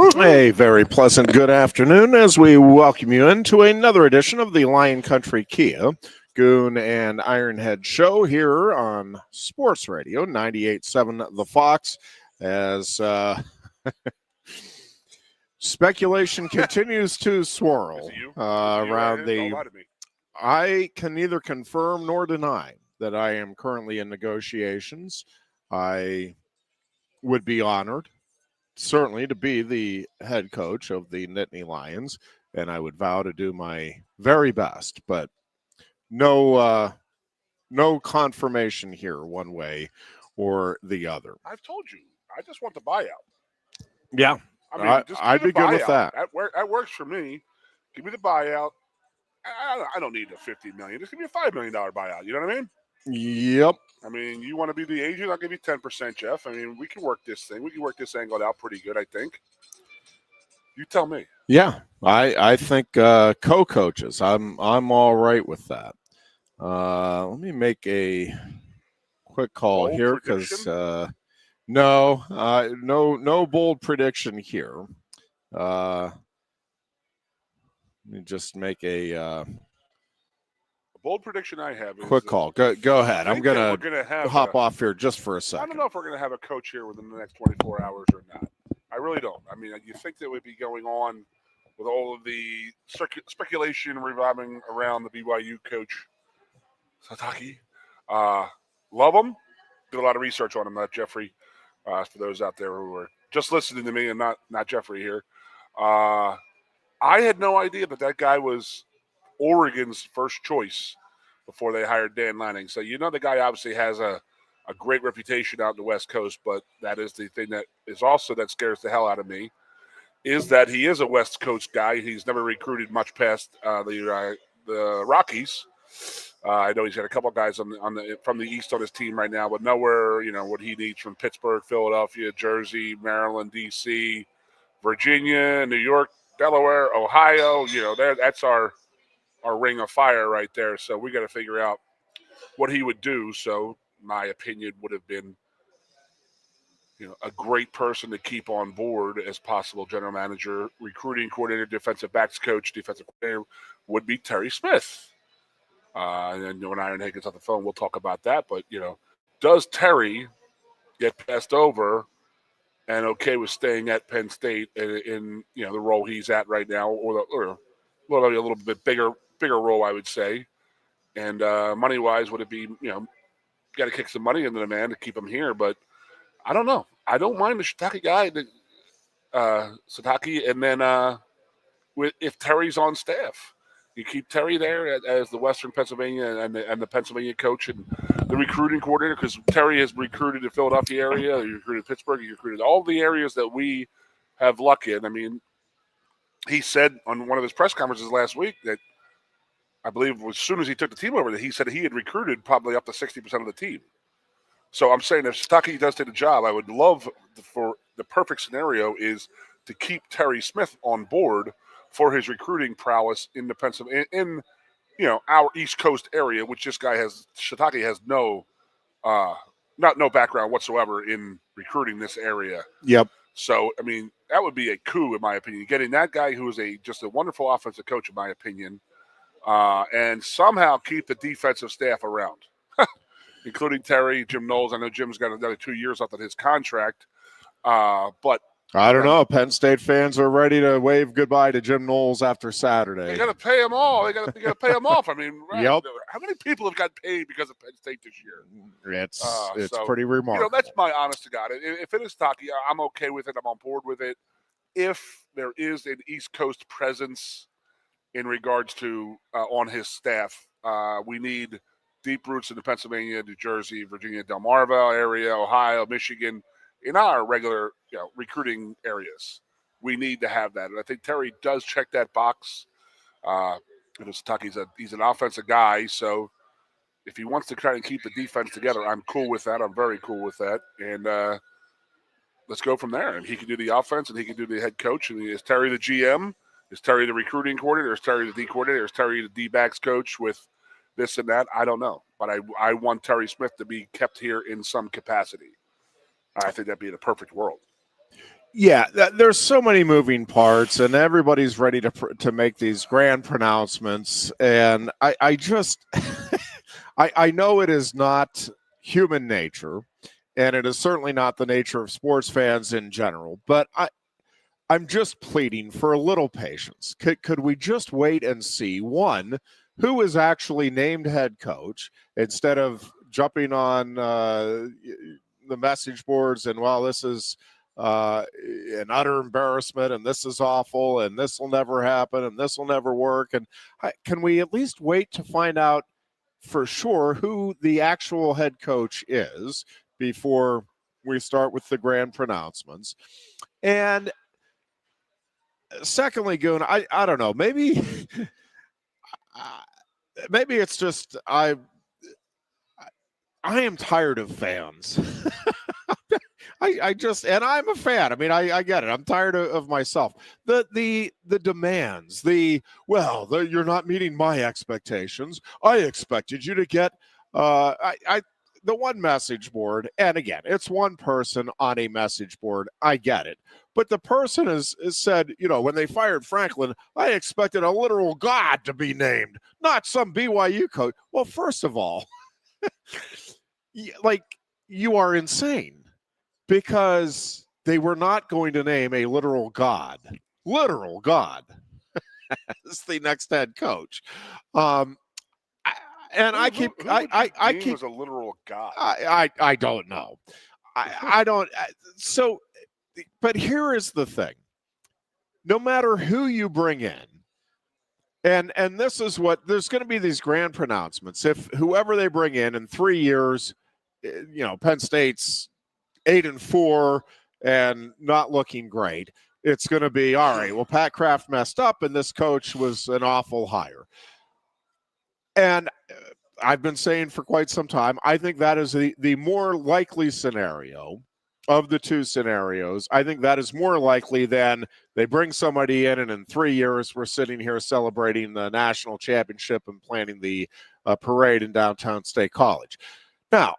A very pleasant good afternoon as we welcome you into another edition of the Lion Country Kia Goon and Ironhead show here on Sports Radio 98.7 The Fox as speculation continues to swirl around the... I can neither confirm nor deny that I am currently in negotiations. I would be honored, certainly, to be the head coach of the Nittany Lions, and I would vow to do my very best, but no confirmation here one way or the other. I've told you, I just want the buyout. Yeah, I mean, I'd be good with that. That works for me. Give me the buyout. I don't need a $50 million. Just give me a $5 million buyout. You know what I mean? Yep. I mean, you want to be the agent? I'll give you 10%, Jeff. I mean, we can work this thing. We can work this angle out pretty good, I think. You tell me. Yeah, I think co-coaches. I'm all right with that. Let me make a quick call bold here because no bold prediction here. Let me just make a bold prediction I have is quick call. Go ahead. I'm gonna hop off here just for a second. I don't know if we're gonna have a coach here within the next 24 hours or not. I really don't. I mean, you think that would be going on with all of the speculation revolving around the BYU coach Sataki. Love him. Did a lot of research on him, not Jeffrey. For those out there who are just listening to me and not Jeffrey here. I had no idea that guy was Oregon's first choice before they hired Dan Lanning. So, the guy obviously has a great reputation out in the West Coast, but that is the thing that scares the hell out of me, is that he is a West Coast guy. He's never recruited much past the Rockies. I know he's got a couple of guys from the East on his team right now, but nowhere, what he needs from Pittsburgh, Philadelphia, Jersey, Maryland, D.C., Virginia, New York, Delaware, Ohio. That's our ring of fire right there. So we got to figure out what he would do. So my opinion would have been, a great person to keep on board as possible general manager, recruiting coordinator, defensive backs coach, defensive coordinator would be Terry Smith. And then when Ironhead gets off the phone, we'll talk about that. But, does Terry get passed over and okay with staying at Penn State in the role he's at right now, or a little bit bigger role, I would say. And money-wise, would it be, got to kick some money into the man to keep him here. But I don't know. I don't mind the Sataki guy, Sataki, and then if Terry's on staff. You keep Terry there as the Western Pennsylvania and the Pennsylvania coach and the recruiting coordinator, because Terry has recruited the Philadelphia area, he recruited Pittsburgh, he recruited all the areas that we have luck in. I mean, he said on one of his press conferences last week that I believe as soon as he took the team over, that he said he had recruited probably up to 60% of the team. So I'm saying if Sataki does take the job, I would love for the perfect scenario is to keep Terry Smith on board for his recruiting prowess in the Pennsylvania, in our East Coast area, which Sataki has no background whatsoever in recruiting this area. Yep. So I mean, that would be a coup in my opinion. Getting that guy who is just a wonderful offensive coach in my opinion, and somehow keep the defensive staff around, including Terry, Jim Knowles. I know Jim's got another 2 years left on his contract, but. I don't know. Penn State fans are ready to wave goodbye to Jim Knowles after Saturday. They got to pay them all. They got to pay them off. I mean, Yep. How many people have got paid because of Penn State this year? It's pretty remarkable. That's my honest to God. If it is Taki, I'm okay with it. I'm on board with it. If there is an East Coast presence in regards to on his staff, we need deep roots in the Pennsylvania, New Jersey, Virginia, Delmarva area, Ohio, Michigan. In our regular, recruiting areas, we need to have that, and I think Terry does check that box. He's an offensive guy, so if he wants to try and keep the defense together, I'm cool with that. I'm very cool with that, and let's go from there. And he can do the offense, and he can do the head coach. And is Terry the GM? Is Terry the recruiting coordinator? Is Terry the D coordinator? Is Terry the D-backs coach with this and that? I don't know, but I want Terry Smith to be kept here in some capacity. I think that'd be the perfect world. Yeah, there's so many moving parts, and everybody's ready to make these grand pronouncements. And I just, I know it is not human nature, and it is certainly not the nature of sports fans in general. But I'm just pleading for a little patience. Could we just wait and see, one, who is actually named head coach instead of jumping on the message boards and, well, this is an utter embarrassment and this is awful and this will never happen and this will never work. And can we at least wait to find out for sure who the actual head coach is before we start with the grand pronouncements? And secondly, Goon, I don't know, maybe maybe it's just I am tired of fans. I just, and I'm a fan. I mean, I get it. I'm tired of myself. The demands, you're not meeting my expectations. I expected you to get, the one message board, and again, it's one person on a message board. I get it. But the person has said, when they fired Franklin, I expected a literal god to be named, not some BYU coach. Well, first of all, you are insane. Because they were not going to name a literal god as the next head coach. I keep was a literal god. I don't know. I don't. So, but here is the thing. No matter who you bring in, and this is what there's going to be these grand pronouncements. If whoever they bring in 3 years, Penn State's 8-4 and not looking great, it's going to be all right. Well, Pat Kraft messed up and this coach was an awful hire. And I've been saying for quite some time, I think that is the more likely scenario of the two scenarios. I think that is more likely than they bring somebody in and in 3 years we're sitting here celebrating the national championship and planning the parade in downtown State College. Now,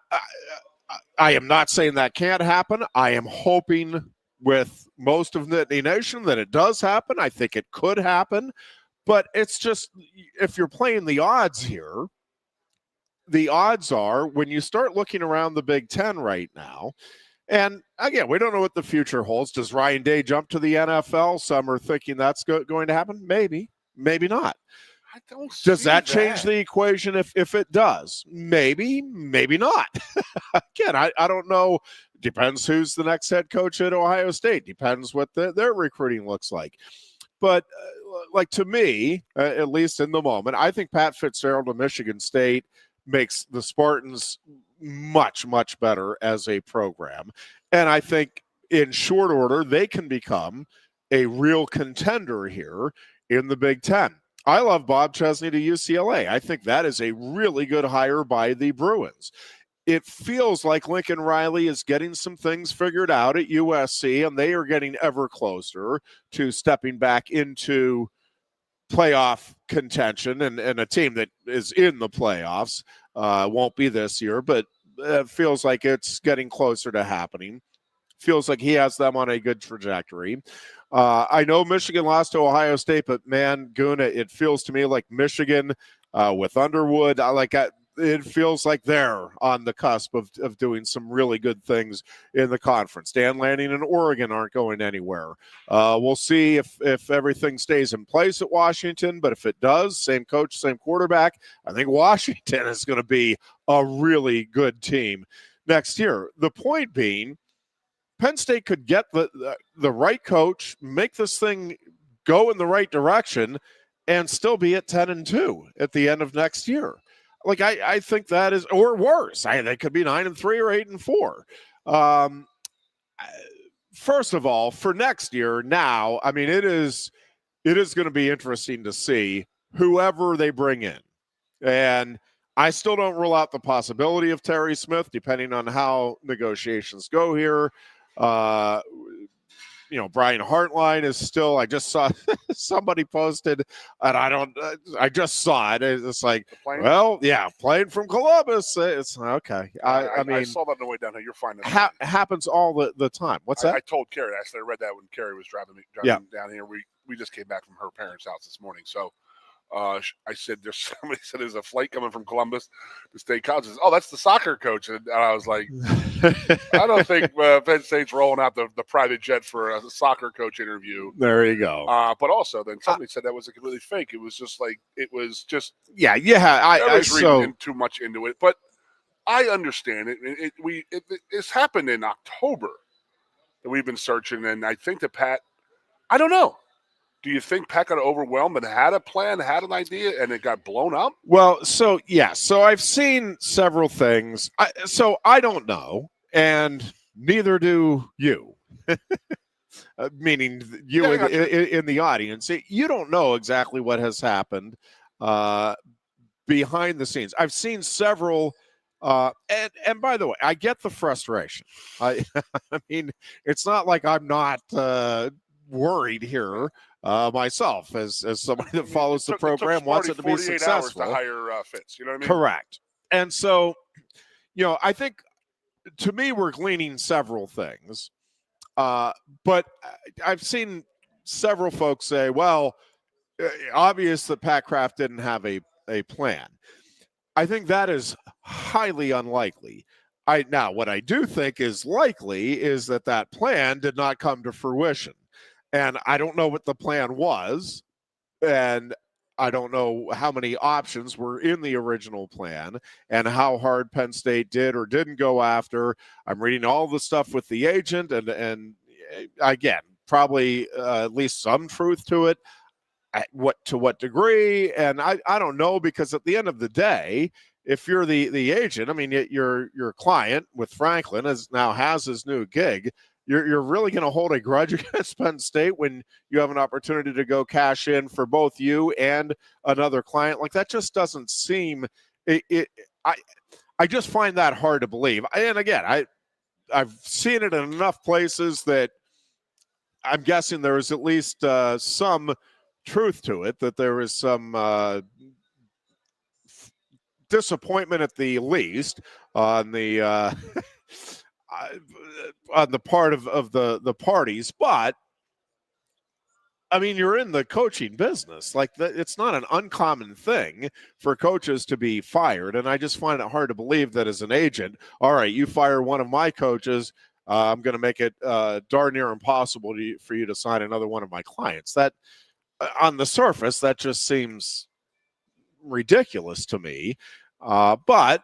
I am not saying that can't happen. I am hoping with most of Nittany Nation that it does happen. I think it could happen. But it's just, if you're playing the odds here, the odds are when you start looking around the Big Ten right now, and again, we don't know what the future holds. Does Ryan Day jump to the NFL? Some are thinking that's going to happen. Maybe, maybe not. Does that change the equation if it does? Maybe, maybe not. Again, I don't know. Depends who's the next head coach at Ohio State. Depends what their recruiting looks like. But to me, at least in the moment, I think Pat Fitzgerald of Michigan State makes the Spartans much, much better as a program. And I think in short order, they can become a real contender here in the Big Ten. I love Bob Chesney to UCLA. I think that is a really good hire by the Bruins. It feels like Lincoln Riley is getting some things figured out at USC, and they are getting ever closer to stepping back into playoff contention and a team that is in the playoffs. Won't be this year, but it feels like it's getting closer to happening. Feels like he has them on a good trajectory. I know Michigan lost to Ohio State, but man, Goon, it feels to me like Michigan with Underwood. It feels like they're on the cusp of doing some really good things in the conference. Dan Lanning and Oregon aren't going anywhere. We'll see if everything stays in place at Washington, but if it does, same coach, same quarterback, I think Washington is going to be a really good team next year. The point being, Penn State could get the right coach, make this thing go in the right direction, and still be at 10-2 at the end of next year. I think that is, or worse. They could be 9-3 or 8-4. First of all, for next year, now, I mean, it is going to be interesting to see whoever they bring in, and I still don't rule out the possibility of Terry Smith, depending on how negotiations go here. Brian Hartline is still, I just saw somebody posted, and I just saw it. It's like, well, yeah, playing from Columbus. It's okay. I mean, I saw that on the way down here. You're fine. Happens all the time. What's that? I told Carrie, I read that when Carrie was driving down here. We just came back from her parents' house this morning. So I said, somebody said there's a flight coming from Columbus to State College. Oh, that's the soccer coach. And I was like, I don't think Penn State's rolling out the private jet for a soccer coach interview. There you go. But also, then somebody said that was completely fake. It was just yeah. I was reading too much into it, but I understand it. It's happened in October that we've been searching, and I think that Pat, I don't know. Do you think Pat got overwhelmed and had a plan, had an idea, and it got blown up? Well, so I've seen several things. So I don't know, and neither do you. Meaning you in the audience. You don't know exactly what has happened behind the scenes. I've seen several. And by the way, I get the frustration. I mean, it's not like I'm not worried here myself as somebody that follows the program, wants it to be successful. Hours to hire Fitz, you know what I mean? Correct. And so, I think to me we're gleaning several things, but I've seen several folks say, well, obvious that Pat Kraft didn't have a plan. I think that is highly unlikely. What I do think is likely is that plan did not come to fruition. And I don't know what the plan was, and I don't know how many options were in the original plan and how hard Penn State did or didn't go after. I'm reading all the stuff with the agent, and again, probably at least some truth to it. To what degree? And I don't know, because at the end of the day, if you're the agent, I mean, your client with Franklin has his new gig. You're really going to hold a grudge against Penn State when you have an opportunity to go cash in for both you and another client. Like, that just doesn't seem. I just find that hard to believe. And again, I've seen it in enough places that I'm guessing there is at least some truth to it, that there is some disappointment at the least on the on the part of the parties. But I mean, you're in the coaching business. Like, it's not an uncommon thing for coaches to be fired, and I just find it hard to believe that as an agent, all right, you fire one of my coaches, I'm going to make it darn near impossible for you to sign another one of my clients. That, on the surface, that just seems ridiculous to me. But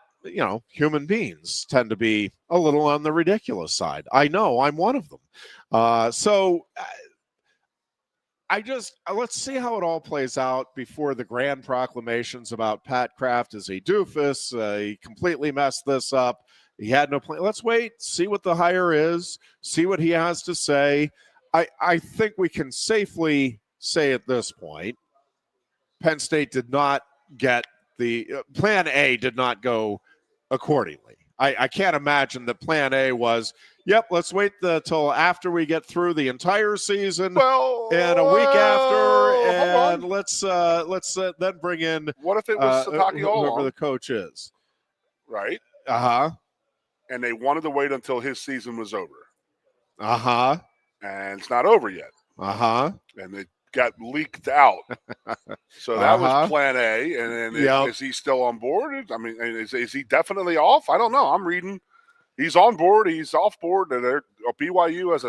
human beings tend to be a little on the ridiculous side. I know I'm one of them. So let's see how it all plays out before the grand proclamations about Pat Kraft as a doofus. He completely messed this up. He had no plan. Let's wait, see what the hire is, see what he has to say. I think we can safely say at this point, Penn State did not get the plan A did not go accordingly. I can't imagine that plan A was, yep, let's wait till after we get through the entire season and a week after, and let's then bring in. What if it was Sataki whoever the coach is? Right. And they wanted to wait until his season was over. And it's not over yet. And it got leaked out. So that was plan A. And then is he still on board? I mean, is he definitely off? I don't know. I'm reading. He's on board. He's off board. And BYU as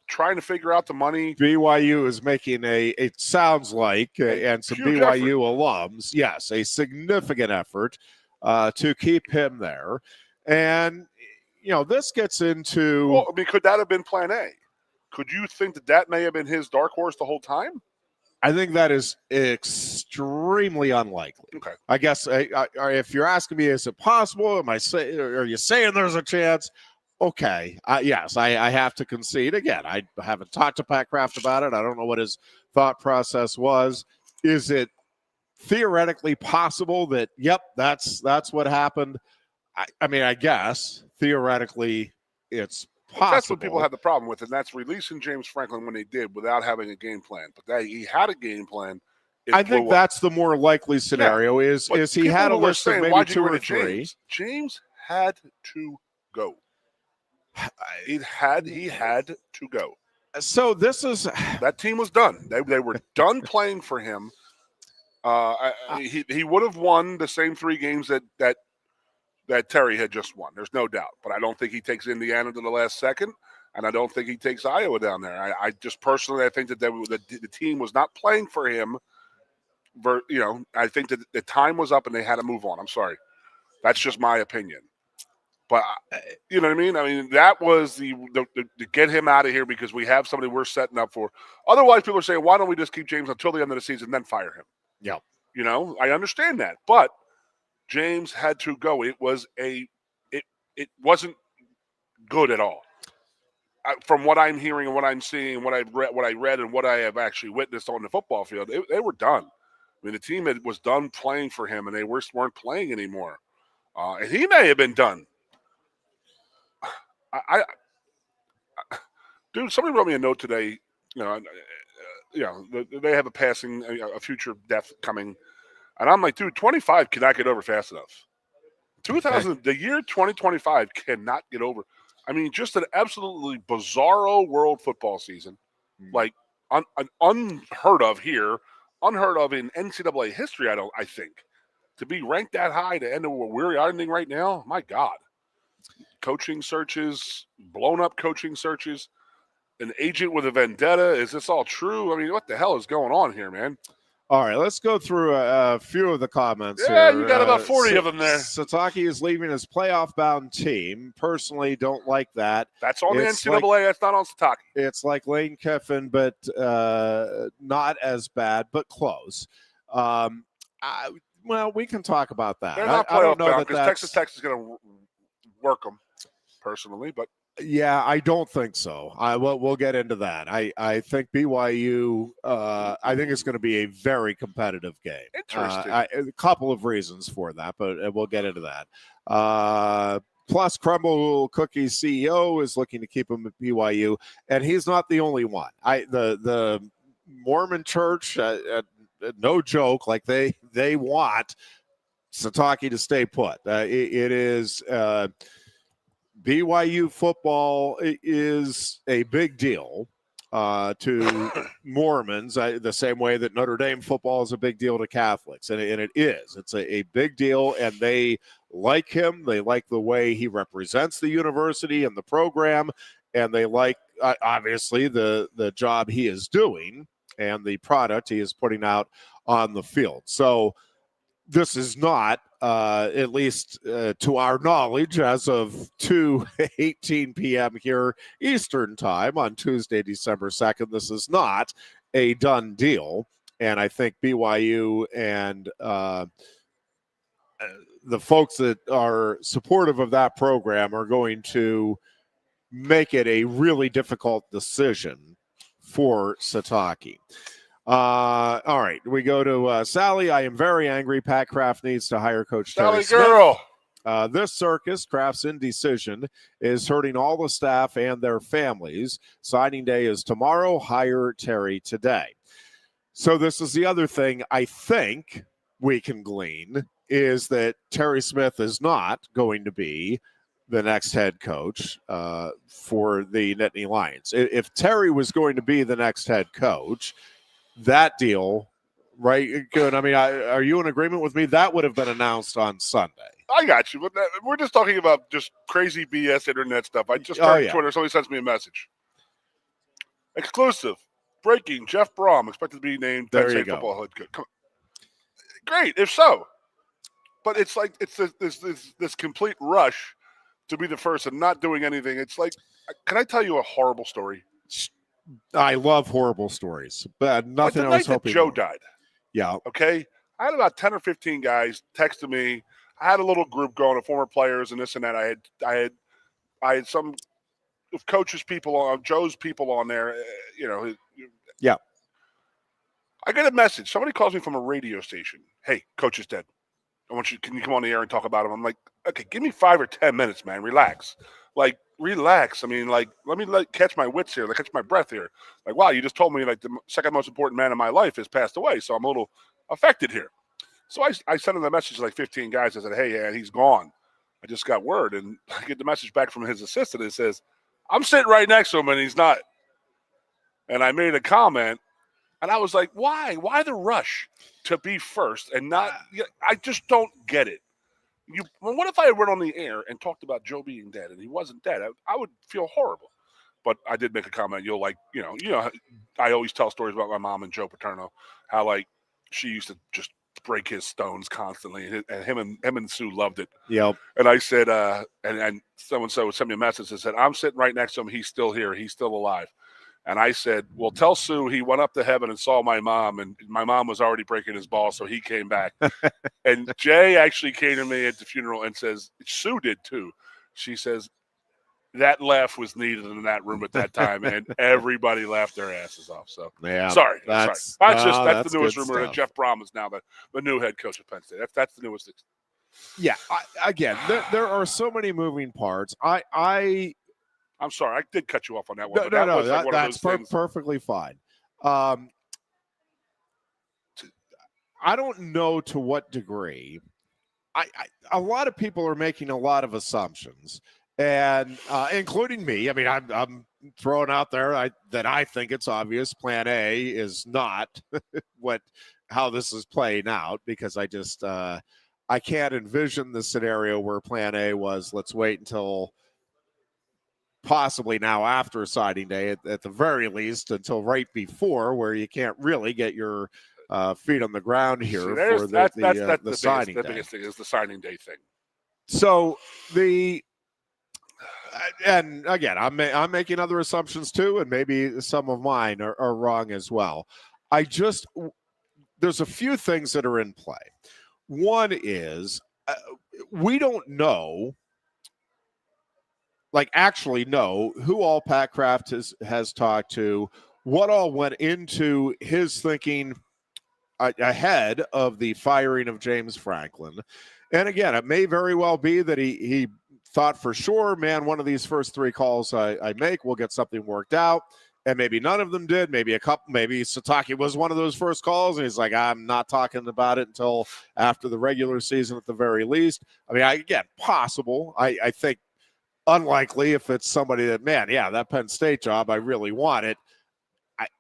trying to figure out the money. BYU is making it sounds like, and some BYU alums, yes, a significant effort to keep him there. And, this gets into. Well, I mean, could that have been plan A? Could you think that may have been his dark horse the whole time? I think that is extremely unlikely. Okay. I guess if you're asking me, is it possible? Are you saying there's a chance? Okay. Yes, I have to concede. Again, I haven't talked to Pat Kraft about it. I don't know what his thought process was. Is it theoretically possible that, yep, that's what happened? I mean, I guess theoretically it's possible. That's what people had the problem with, and that's releasing James Franklin when they did without having a game plan. But he had a game plan. I think that's the more likely scenario. Is he had a list of maybe 2 or 3? James had to go. He had to go. So that team was done. They were done playing for him. He would have won the same 3 games that Terry had just won. There's no doubt. But I don't think he takes Indiana to the last second, and I don't think he takes Iowa down there. I just personally, I think that the team was not playing for him. I think that the time was up and they had to move on. I'm sorry. That's just my opinion. But you know what I mean? I mean, that was the get him out of here because we have somebody we're setting up for. Otherwise, people are saying, why don't we just keep James until the end of the season, then fire him? Yeah. I understand that. But James had to go. It wasn't good at all. From what I'm hearing and what I'm seeing, what I read and what I have actually witnessed on the football field, they were done. I mean, the team was done playing for him, and they weren't playing anymore. And he may have been done. Dude, somebody wrote me a note today. They have a future death coming, and I'm like, dude, 25 cannot get over fast enough. The year 2025 cannot get over. I mean, just an absolutely bizarro world football season, like unheard of here, unheard of in NCAA history. I think to be ranked that high to end where we're ending right now. My God. Coaching searches, blown up coaching searches, an agent with a vendetta. Is this all true? I mean, what the hell is going on here, man? All right, let's go through a few of the comments here. You got about 40 of them there. Satake is leaving his playoff-bound team. Personally, don't like that. That's on the NCAA. That's not on Satake. It's like Lane Kiffin, but not as bad, but close. Well, we can talk about that. They're not playoff-bound because Texas Tech is going to work them. Personally, but yeah, I don't think so. We'll get into that. I think BYU. I think it's going to be a very competitive game. Interesting. A couple of reasons for that, but we'll get into that. Plus, Crumble Cookies CEO is looking to keep him at BYU, and he's not the only one. The Mormon Church, no joke, like they want Satake to stay put. It is. BYU football is a big deal to Mormons, the same way that Notre Dame football is a big deal to Catholics. And it is. It's a big deal, and they like him. They like the way he represents the university and the program, and they like, obviously, the job he is doing and the product he is putting out on the field. So this is not, at least to our knowledge, as of 2:18 p.m. here Eastern time on Tuesday, December 2nd, this is not a done deal. And I think BYU and the folks that are supportive of that program are going to make it a really difficult decision for Satake. All right, we go to Sally. I am very angry. Pat Kraft needs to hire Coach Terry Smith. Girl. This circus, Kraft's indecision, is hurting all the staff and their families. Signing day is tomorrow. Hire Terry today. So this is the other thing I think we can glean is that Terry Smith is not going to be the next head coach for the Nittany Lions. If Terry was going to be the next head coach, that deal, right? Good. I mean, are you in agreement with me? That would have been announced on Sunday. I got you. But we're just talking about just crazy BS internet stuff. I just started Twitter. Somebody sends me a message. Exclusive. Breaking. Jeff Brom expected to be named Penn State football head coach. Great, if so. But it's like it's this complete rush to be the first and not doing anything. It's like, can I tell you a horrible story? I love horrible stories, but nothing I was hoping. Joe died. Yeah. Okay. I had about 10 or 15 guys texting me. I had a little group going of former players and this and that. I had some of Coach's people on, Joe's people on there. Yeah. I get a message. Somebody calls me from a radio station. Hey, Coach is dead. Can you come on the air and talk about him? I'm like, okay, give me 5 or 10 minutes, man. Relax. Like, relax. I mean, like, let me catch my wits here, catch my breath here. Like, wow, you just told me like the second most important man in my life has passed away, so I'm a little affected here. So I sent him the message to like 15 guys. I said, hey, man, he's gone. I just got word. And I get the message back from his assistant. It says, I'm sitting right next to him, and he's not. And I made a comment, and I was like, why? Why the rush to be first and not – I just don't get it. What if I went on the air and talked about Joe being dead and he wasn't dead? I would feel horrible. But I did make a comment. I always tell stories about my mom and Joe Paterno, how, like, she used to just break his stones constantly, and him and Sue loved it. Yep. And I said, and someone sent me a message that said, I'm sitting right next to him. He's still here. He's still alive. And I said, well, tell Sue he went up to heaven and saw my mom, and my mom was already breaking his balls, so he came back. And Jay actually came to me at the funeral and says, Sue did too. She says, that laugh was needed in that room at that time, and everybody laughed their asses off. So, yeah, sorry. That's the newest rumor that Jeff Brom is now the new head coach of Penn State. That's the newest. Yeah, again, there are so many moving parts. I'm sorry, I did cut you off on that one. That's perfectly fine. I don't know to what degree. A lot of people are making a lot of assumptions, and including me. I mean, I'm throwing out there that I think it's obvious Plan A is not how this is playing out, because I just I can't envision the scenario where Plan A was let's wait until possibly now after signing day, at the very least, until right before, where you can't really get your feet on the ground here for the signing day. The biggest thing is the signing day thing. So and again, I'm making other assumptions too, and maybe some of mine are wrong as well. There's a few things that are in play. One is we don't know. Actually know who all Pat Kraft has talked to, what all went into his thinking ahead of the firing of James Franklin. And again, it may very well be that he thought for sure, man, one of these first three calls I make, we'll get something worked out. And maybe none of them did. Maybe maybe Satake was one of those first calls, and he's like, I'm not talking about it until after the regular season at the very least. I mean, again, possible. I think unlikely if it's somebody that, man, yeah, that Penn State job, I really want it.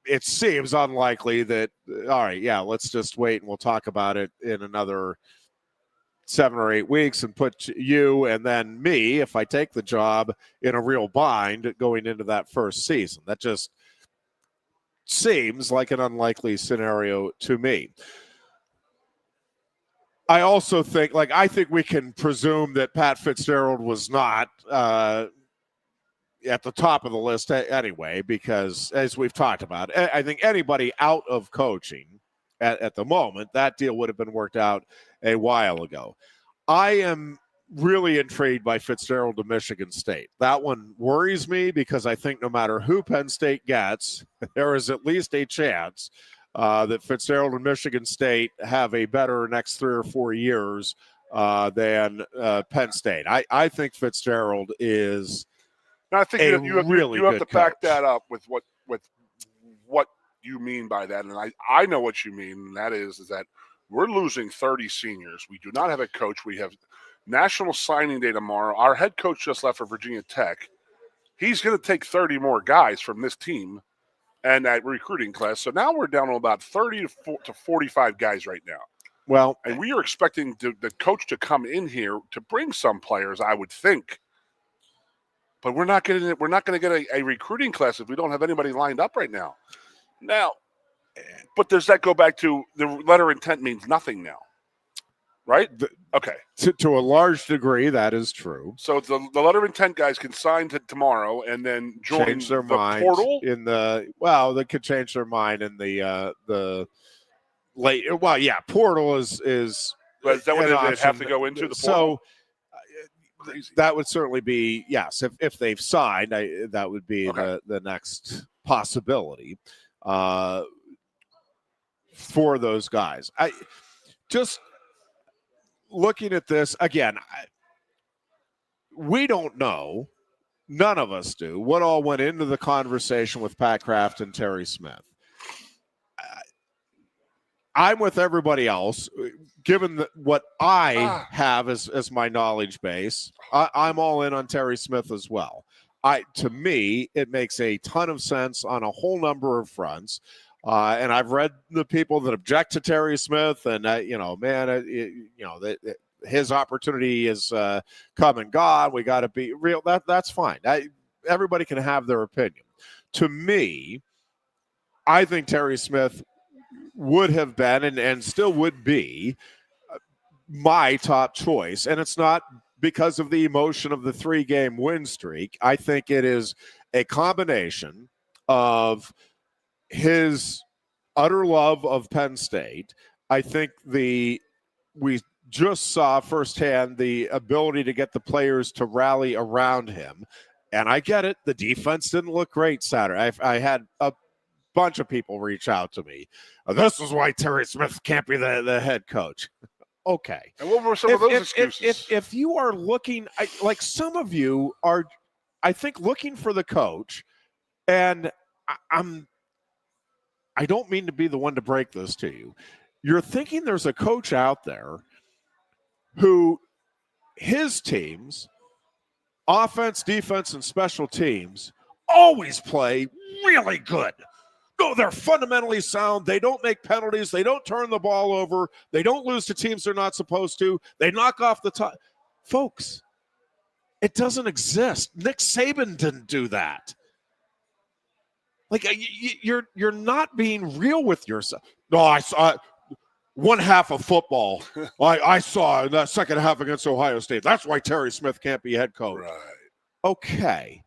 It seems unlikely that, all right, yeah, let's just wait and we'll talk about it in another 7 or 8 weeks and put you and then me, if I take the job, in a real bind going into that first season. That just seems like an unlikely scenario to me. I also think, I think we can presume that Pat Fitzgerald was not at the top of the list anyway, because as we've talked about, I think anybody out of coaching at the moment, that deal would have been worked out a while ago. I am really intrigued by Fitzgerald to Michigan State. That one worries me because I think no matter who Penn State gets, there is at least a chance that Fitzgerald and Michigan State have a better next 3 or 4 years than Penn State. I think Fitzgerald is. Now, I think you have to back that up with what you mean by that, and I know what you mean. And that is that we're losing 30 seniors. We do not have a coach. We have National Signing Day tomorrow. Our head coach just left for Virginia Tech. He's going to take 30 more guys from this team and that recruiting class. So now we're down to about 30 to 45 guys right now. Well, and we are expecting the coach to come in here to bring some players, I would think. But we're not going to get a recruiting class if we don't have anybody lined up right now. Now, but does that go back to the letter of intent means nothing now? Right? Okay. To a large degree, that is true. So the letter of intent guys can sign tomorrow and then join their mind portal? They could change their mind in the late. Well, yeah, portal is. But is that what they'd have to go into the portal? So that would certainly be, yes. If they've signed, that would be the next possibility for those guys. Just looking at this again, we don't know none of us do, what all went into the conversation with Pat Kraft and Terry Smith. I'm with everybody else. Given what I have as my knowledge base, I'm all in on Terry Smith as well. To me, it makes a ton of sense on a whole number of fronts. And I've read the people that object to Terry Smith, and his opportunity is come and gone. We got to be real. That's fine. Everybody can have their opinion. To me, I think Terry Smith would have been and still would be my top choice. And it's not because of the emotion of the 3-game win streak. I think it is a combination of his utter love of Penn State. I think we just saw firsthand the ability to get the players to rally around him. And I get it. The defense didn't look great Saturday. I had a bunch of people reach out to me. This is why Terry Smith can't be the head coach. Okay. And what were some of those excuses? If you are looking, like some of you are, I think, looking for the coach, and I don't mean to be the one to break this to you. You're thinking there's a coach out there who his teams, offense, defense, and special teams, always play really good. No, they're fundamentally sound. They don't make penalties. They don't turn the ball over. They don't lose to teams they're not supposed to. They knock off the top. Folks, it doesn't exist. Nick Saban didn't do that. Like, you're not being real with yourself. No, I saw one half of football. I saw in that second half against Ohio State. That's why Terry Smith can't be head coach. Right. Okay.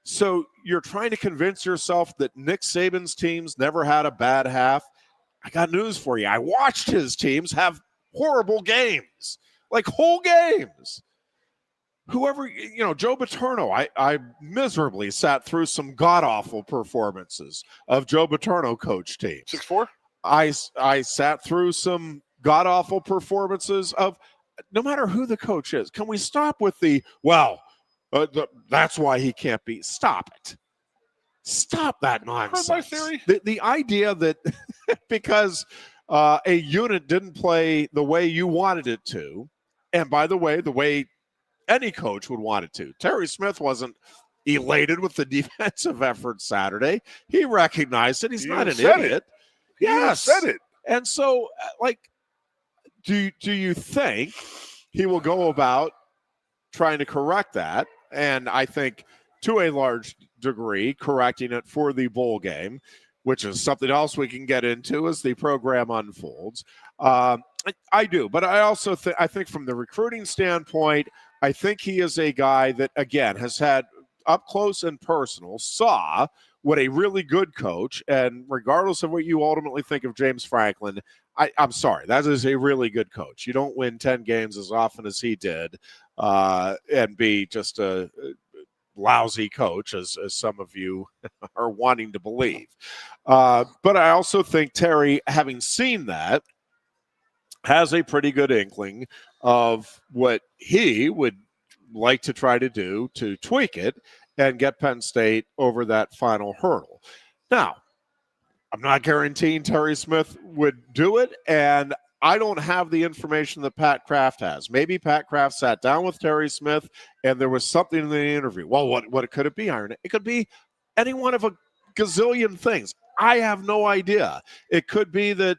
So you're trying to convince yourself that Nick Saban's teams never had a bad half. I got news for you. I watched his teams have horrible games, like whole games. Whoever, Joe Paterno, I miserably sat through some god-awful performances of Joe Paterno coach teams. 6'4"? I sat through some god-awful performances of, no matter who the coach is. Can we stop with that's why he can't be. Stop it. Stop that nonsense. Heard my theory? The idea that because a unit didn't play the way you wanted it to, and by the way any coach would want it to. Terry Smith wasn't elated with the defensive effort Saturday. He recognized it. He's not an idiot. Yes. He said it. And so, do you think he will go about trying to correct that? And I think to a large degree correcting it for the bowl game, which is something else we can get into as the program unfolds. I do, but I also think from the recruiting standpoint, I think he is a guy that, again, has had up close and personal, saw what a really good coach, and regardless of what you ultimately think of James Franklin, I'm sorry, that is a really good coach. You don't win 10 games as often as he did and be just a lousy coach, as some of you are wanting to believe. But I also think Terry, having seen that, has a pretty good inkling of what he would like to try to do to tweak it and get Penn State over that final hurdle. Now, I'm not guaranteeing Terry Smith would do it, and I don't have the information that Pat Kraft has. Maybe Pat Kraft sat down with Terry Smith and there was something in the interview. Well, what could it be, Iron? It could be any one of a gazillion things. I have no idea. It could be that,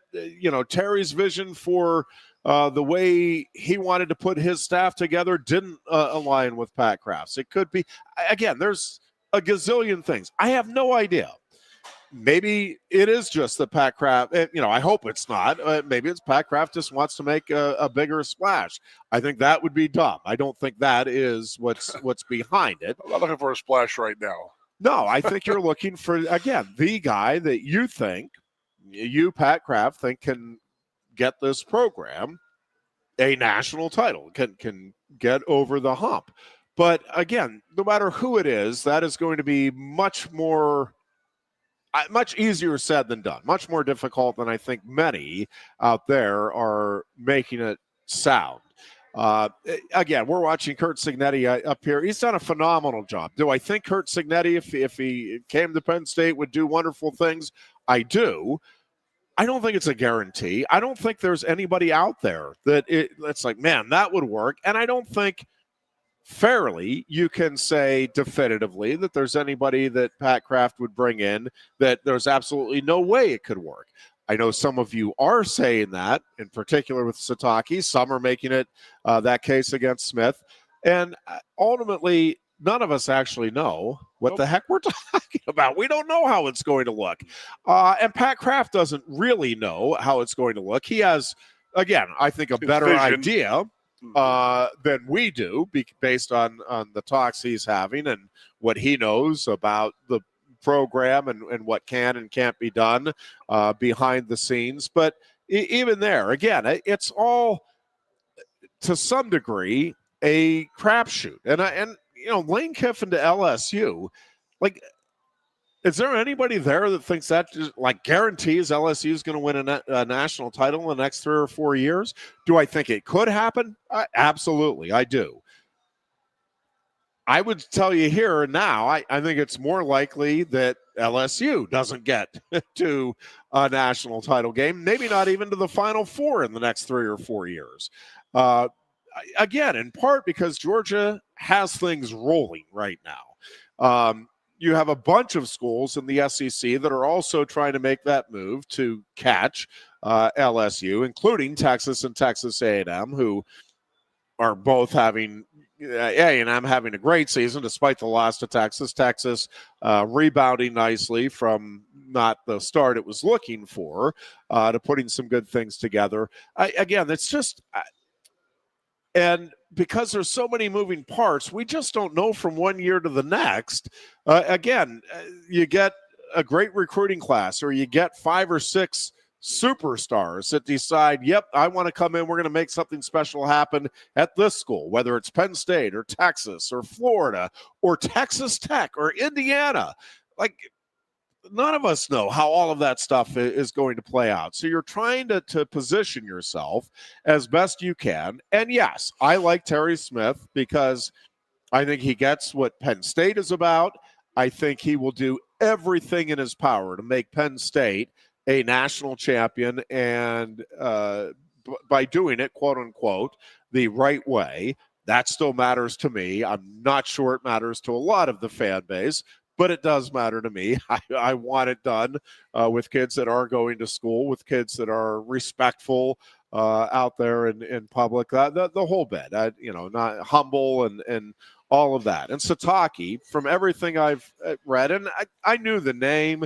Terry's vision for the way he wanted to put his staff together didn't align with Pat Kraft's. It could be, again, there's a gazillion things. I have no idea. Maybe it is just that Pat Kraft, I hope it's not. Maybe it's Pat Kraft just wants to make a bigger splash. I think that would be dumb. I don't think that is what's behind it. I'm not looking for a splash right now. No, I think you're looking for, again, the guy that you, Pat Kraft, think can get this program a national title, can get over the hump. But again, no matter who it is, that is going to be much easier said than done, much more difficult than I think many out there are making it sound. Again, we're watching Curt Cignetti up here. He's done a phenomenal job. Do I think Curt Cignetti, if he came to Penn State, would do wonderful things? I do. I don't think it's a guarantee. I don't think there's anybody out there that's like, man, that would work. And I don't think fairly you can say definitively that there's anybody that Pat Kraft would bring in that there's absolutely no way it could work. I know some of you are saying that, in particular with Satake. Some are making it that case against Smith. And ultimately, none of us actually know what the heck we're talking about. We don't know how it's going to look. And Pat Kraft doesn't really know how it's going to look. He has, again, I think a better idea than we do based on the talks he's having and what he knows about the program and what can and can't be done behind the scenes. But even there, again, it's all to some degree a crapshoot. And Lane Kiffin to LSU, like, is there anybody there that thinks that just, like, guarantees LSU is going to win a national title in the next 3 or 4 years? Do I think it could happen? Absolutely, I do. I would tell you here and now, I think it's more likely that LSU doesn't get to a national title game, maybe not even to the Final Four in the next 3 or 4 years. Again, in part because Georgia has things rolling right now. You have a bunch of schools in the SEC that are also trying to make that move to catch LSU, including Texas and Texas A&M, who are both having A&M having a great season despite the loss to Texas. Texas rebounding nicely from not the start it was looking for to putting some good things together. Again, it's just and because there's so many moving parts, we just don't know from one year to the next. Again, you get a great recruiting class or you get 5 or 6 superstars that decide, yep, I want to come in. We're going to make something special happen at this school, whether it's Penn State or Texas or Florida or Texas Tech or Indiana. Like, none of us know how all of that stuff is going to play out. So you're trying to position yourself as best you can. And yes, I like Terry Smith because I think he gets what Penn State is about. I think he will do everything in his power to make Penn State a national champion, and by doing it, quote unquote, the right way. That still matters to me. I'm not sure it matters to a lot of the fan base, but it does matter to me. I want it done with kids that are going to school, with kids that are respectful out there in public, the whole bit, not humble and all of that. And Satake, from everything I've read, and I knew the name,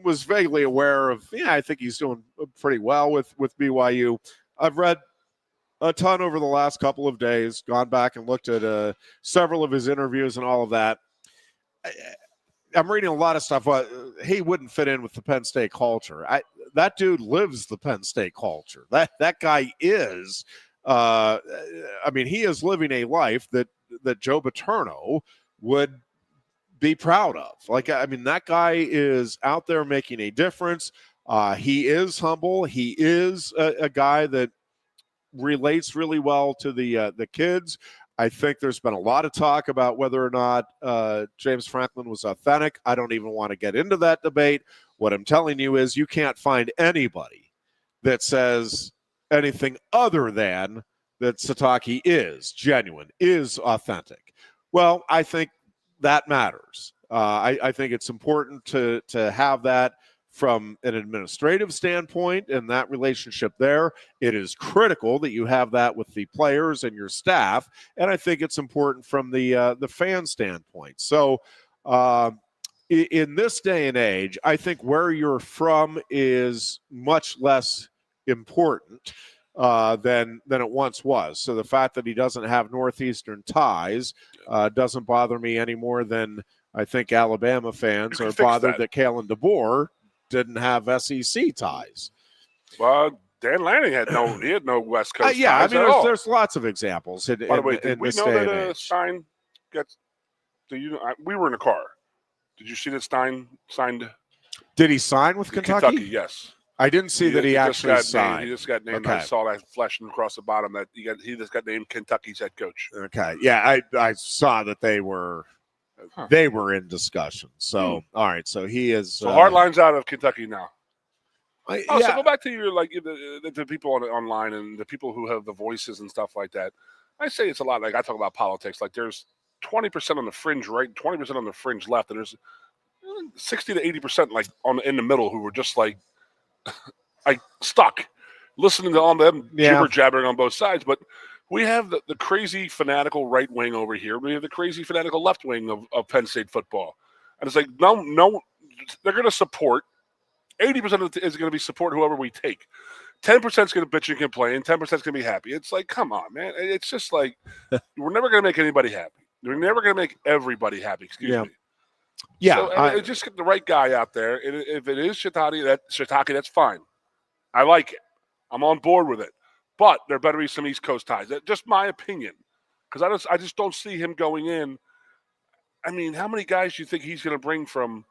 was vaguely aware of, I think he's doing pretty well with BYU. I've read a ton over the last couple of days, gone back and looked at several of his interviews and all of that. I'm reading a lot of stuff. He wouldn't fit in with the Penn State culture. That dude lives the Penn State culture. That guy is, he is living a life that Joe Paterno would be proud of. That guy is out there making a difference. He is humble. He is a guy that relates really well to the kids. I think there's been a lot of talk about whether or not James Franklin was authentic. I don't even want to get into that debate. What I'm telling you is you can't find anybody that says anything other than that Satake is genuine, is authentic. Well, I think that matters. I think it's important to have that from an administrative standpoint and that relationship there. It is critical that you have that with the players and your staff, and I think it's important from the fan standpoint. So in this day and age, I think where you're from is much less important than it once was. So the fact that he doesn't have Northeastern ties doesn't bother me any more than I think Alabama fans are bothered that Kalen DeBoer didn't have SEC ties. Well, Dan Lanning had no West Coast ties there's lots of examples. By the way, did we know that Stein gets? We were in a car. Did you see that Stein signed? Did he sign with Kentucky? Yes. I didn't see that he actually signed. He just got named. Okay. I saw that flashing across the bottom that he just got named Kentucky's head coach. Okay. Yeah, I saw that they were in discussion. So all right, so he is. So Hardline's out of Kentucky now. So go back to your the people online and the people who have the voices and stuff like that. I say it's a lot. Like I talk about politics. Like there's 20% on the fringe right, 20% on the fringe left, and there's 60 to 80% like in the middle who were just like stuck listening to all them jibber jabbering on both sides. But we have the crazy fanatical right wing over here. We have the crazy fanatical left wing of Penn State football, and it's like no, they're going to support. 80% is going to be support whoever we take. 10% is going to bitch and complain. 10% is going to be happy. It's like, come on, man. It's just like we're never going to make anybody happy. We're never going to make everybody happy. Excuse me. Yeah. So, just get the right guy out there. If it is Shiitake, that's fine. I like it. I'm on board with it. But there better be some East Coast ties. That's just my opinion. Because I just don't see him going in. I mean, how many guys do you think he's going to bring from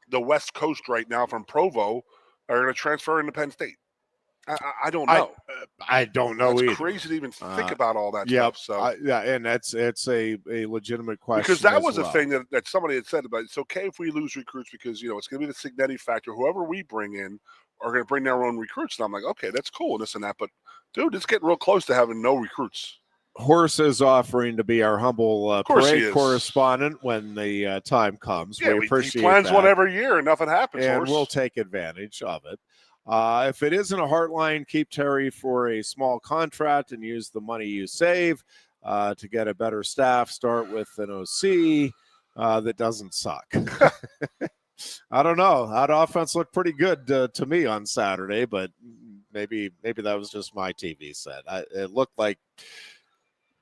the West Coast right now, from Provo, are going to transfer into Penn State? I don't know. I don't know. It's crazy to even think about all that stuff. So and it's a legitimate question. Because that was a thing that somebody had said about it's okay if we lose recruits because it's going to be the Signetti factor. Whoever we bring in are going to bring their own recruits. And I'm like, okay, that's cool and this and that. But dude, it's getting real close to having no recruits. Horse is offering to be our humble parade correspondent when the time comes. Yeah, we appreciate he plans that. one every year and nothing happens. And Horse. We'll take advantage of it. If it isn't a Heartline, keep Terry for a small contract and use the money you save to get a better staff. Start with an OC that doesn't suck. I don't know. That offense looked pretty good to me on Saturday, but maybe that was just my TV set. It looked like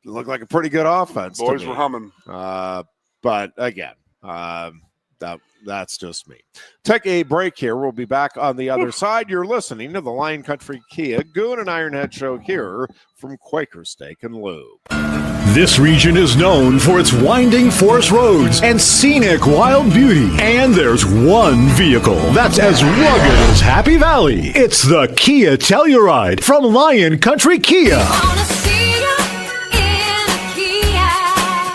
a pretty good offense. Boys were humming. But again, that's just me. Take a break here. We'll be back on the other side. You're listening to the Lion Country Kia Goon and Ironhead show here from Quaker Steak and Lube. This region is known for its winding forest roads and scenic wild beauty. And there's one vehicle that's as rugged as Happy Valley. It's the Kia Telluride from Lion Country Kia.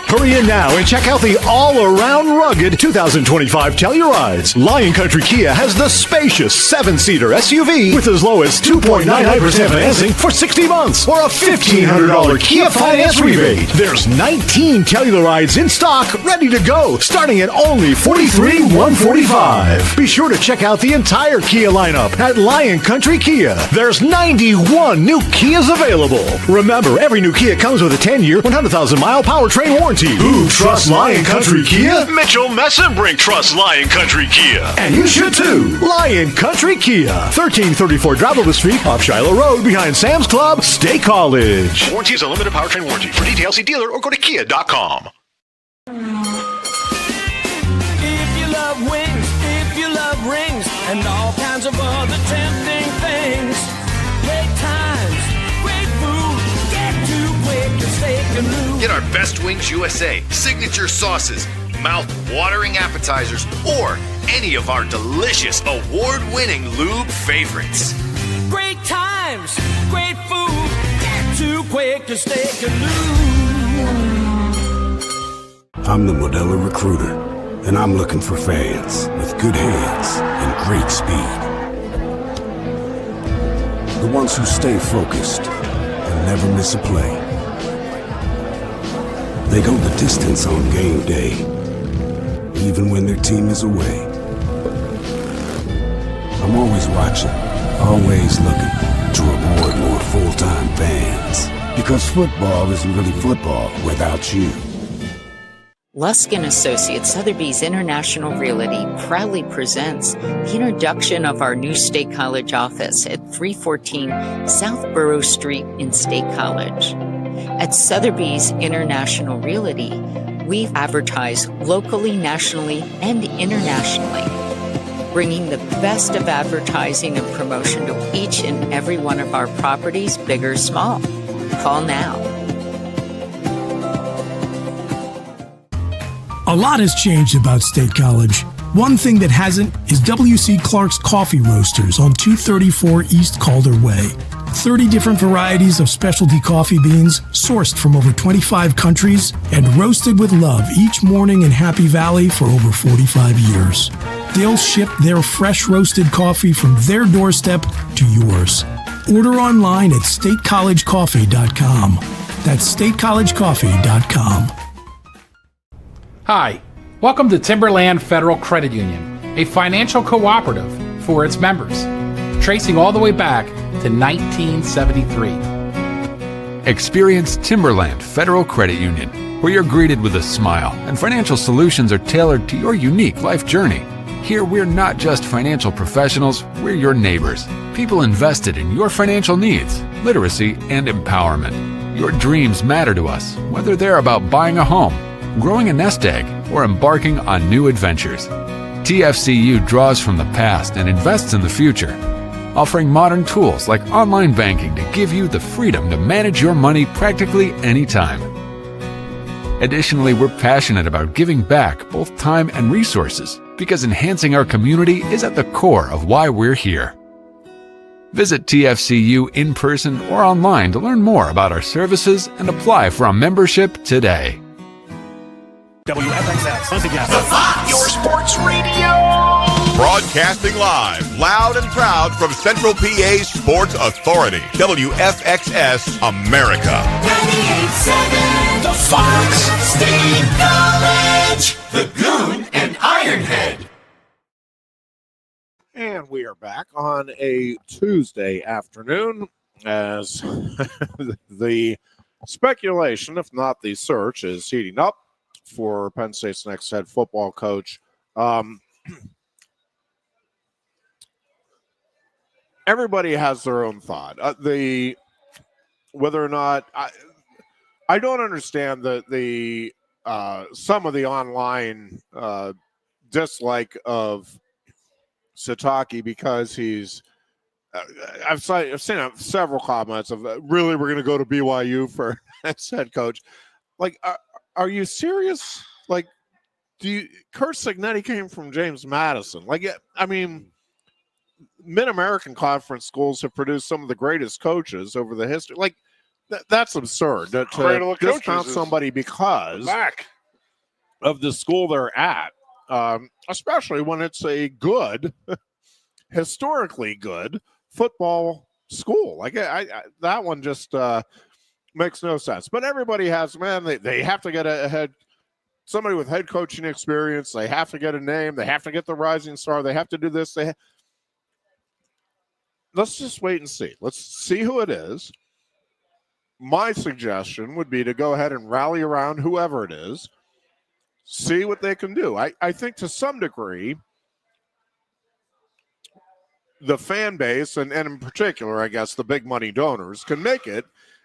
Hurry in now and check out the all-around rugged 2025 Tellurides. Lion Country Kia has the spacious 7-seater SUV with as low as 2.99% financing for 60 months or a $1,500 Kia finance rebate. There's 19 Tellurides in stock ready to go, starting at only $43,145. Be sure to check out the entire Kia lineup at Lion Country Kia. There's 91 new Kias available. Remember, every new Kia comes with a 10-year, 100,000-mile powertrain warranty. Who trusts Lion Country Kia? Mitchell Messenbrink trusts Lion Country Kia. And you should too. Lion Country Kia. 1334 Drabble Street off Shiloh Road behind Sam's Club, State College. Warranty is a limited powertrain warranty. For details, see dealer or go to kia.com. If you love wings, if you love rings, and all kinds of other tempting things, great times, great food, get to Quaker Steak and Lube. Get our Best Wings USA, signature sauces, mouth-watering appetizers, or any of our delicious award-winning lube favorites. Great times, great food, get to Quaker Steak and Lube. I'm the Modelo Recruiter, and I'm looking for fans with good hands and great speed. The ones who stay focused and never miss a play. They go the distance on game day, even when their team is away. I'm always watching, always looking to reward more full-time fans. Because football isn't really football without you. Lusk & Associates Sotheby's International Realty proudly presents the introduction of our new State College office at 314 South Borough Street in State College. At Sotheby's International Realty, we advertise locally, nationally, and internationally, bringing the best of advertising and promotion to each and every one of our properties, big or small. Call now. A lot has changed about State College. One thing that hasn't is W.C. Clark's Coffee Roasters on 234 East Calder Way. 30 different varieties of specialty coffee beans sourced from over 25 countries and roasted with love each morning in Happy Valley for over 45 years. They'll ship their fresh roasted coffee from their doorstep to yours. Order online at statecollegecoffee.com. That's statecollegecoffee.com. Hi, welcome to Timberland Federal Credit Union, a financial cooperative for its members, tracing all the way back to 1973. Experience Timberland Federal Credit Union, where you're greeted with a smile and financial solutions are tailored to your unique life journey. Here, we're not just financial professionals, we're your neighbors, people invested in your financial needs, literacy, and empowerment. Your dreams matter to us, whether they're about buying a home, growing a nest egg, or embarking on new adventures. TFCU draws from the past and invests in the future, offering modern tools like online banking to give you the freedom to manage your money practically anytime. Additionally, we're passionate about giving back both time and resources because enhancing our community is at the core of why we're here. Visit TFCU in person or online to learn more about our services and apply for a membership today. WFXS, once again, the Fox, your sports radio. Broadcasting live, loud and proud from Central PA's Sports Authority, WFXS America. 98.7, the Fox, State College, the Goon and Ironhead. And we are back on a Tuesday afternoon as the speculation, if not the search, is heating up for Penn State's next head football coach. Everybody has their own thought. Whether or not I don't understand the some of the online dislike of Sataki because he's. I've seen several comments of really we're going to go to BYU for next head coach. Like, are you serious? Like, Kurt Signetti came from James Madison. Like, I mean, Mid-American Conference schools have produced some of the greatest coaches over the history. Like, that's absurd to discount somebody because of the school they're at, especially when it's a good, historically good football school. Like, that one just makes no sense. But everybody has, they have to get somebody with head coaching experience. They have to get a name. They have to get the rising star. They have to do this. Let's just wait and see. Let's see who it is. My suggestion would be to go ahead and rally around whoever it is, see what they can do. I think to some degree, the fan base, and in particular, I guess, the big money donors, can make it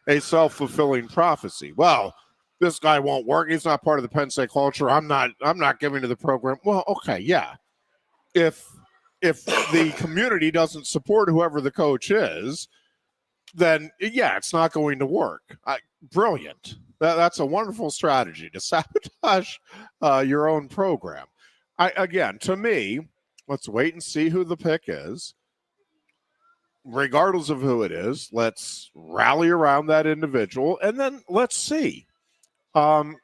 a self-fulfilling prophecy. Well, this guy won't work. He's not part of the Penn State culture. I'm not giving to the program. Well, okay, yeah. If the community doesn't support whoever the coach is, then yeah, it's not going to work. Brilliant. That's a wonderful strategy to sabotage your own program. Again, to me, let's wait and see who the pick is. Regardless of who it is, let's rally around that individual, and then let's see. It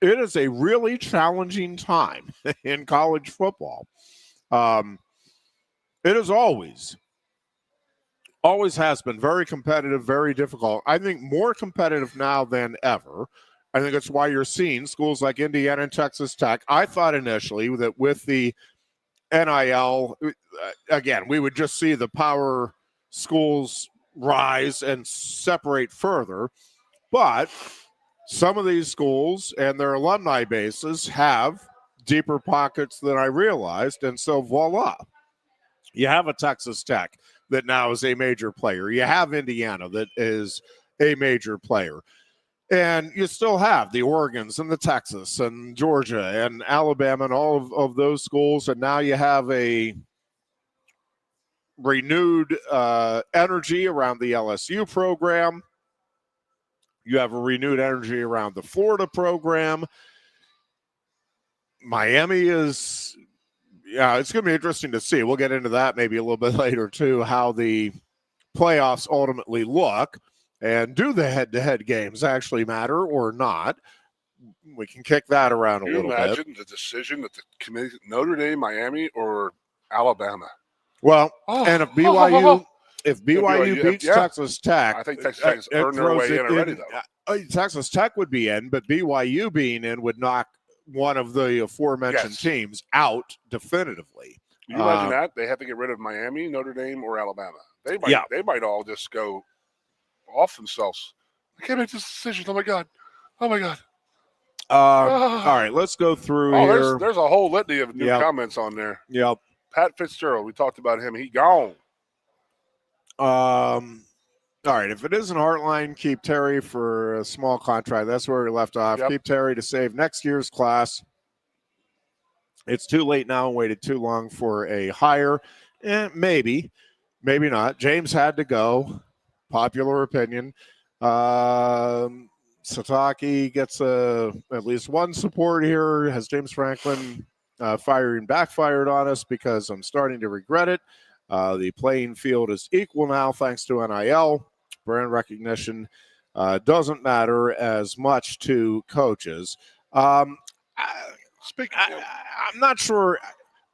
is a really challenging time in college football. It is always has been very competitive, very difficult. I think more competitive now than ever. I think it's why you're seeing schools like Indiana and Texas Tech. I thought initially that with the NIL, again, we would just see the power schools rise and separate further. But some of these schools and their alumni bases have deeper pockets than I realized. And so voila, you have a Texas Tech that now is a major player. You have Indiana that is a major player. And you still have the Oregons and the Texas and Georgia and Alabama and all of those schools. And now you have a renewed energy around the LSU program. You have a renewed energy around the Florida program. Miami is yeah, it's going to be interesting to see. We'll get into that maybe a little bit later too, how the playoffs ultimately look, and do the head-to-head games actually matter or not? We can kick that around a Can you little imagine bit. the decision that the committee, Notre Dame, Miami, or Alabama? Well, and if BYU beats yeah. Texas Tech, I think Texas Tech has earned their throws way it in already, though. Texas Tech would be in, but BYU being in would knock one of the aforementioned teams out definitively. Can you imagine that? They have to get rid of Miami, Notre Dame, or Alabama. They might all just go off themselves. I can't make this decision. Oh, my God. Oh, my God. All right, let's go through here. There's a whole litany of new comments on there. Yep. Pat Fitzgerald, we talked about him. He gone. All right, if it isn't Heartline, keep Terry for a small contract. That's where we left off. Keep Terry to save next year's class. It's too late now and waited too long for a hire. Maybe not. James had to go. Popular opinion. Sataki gets at least one support here. Has James Franklin firing backfired on us? Because I'm starting to regret it. The playing field is equal now thanks to NIL. Brand recognition doesn't matter as much to coaches. I'm not sure.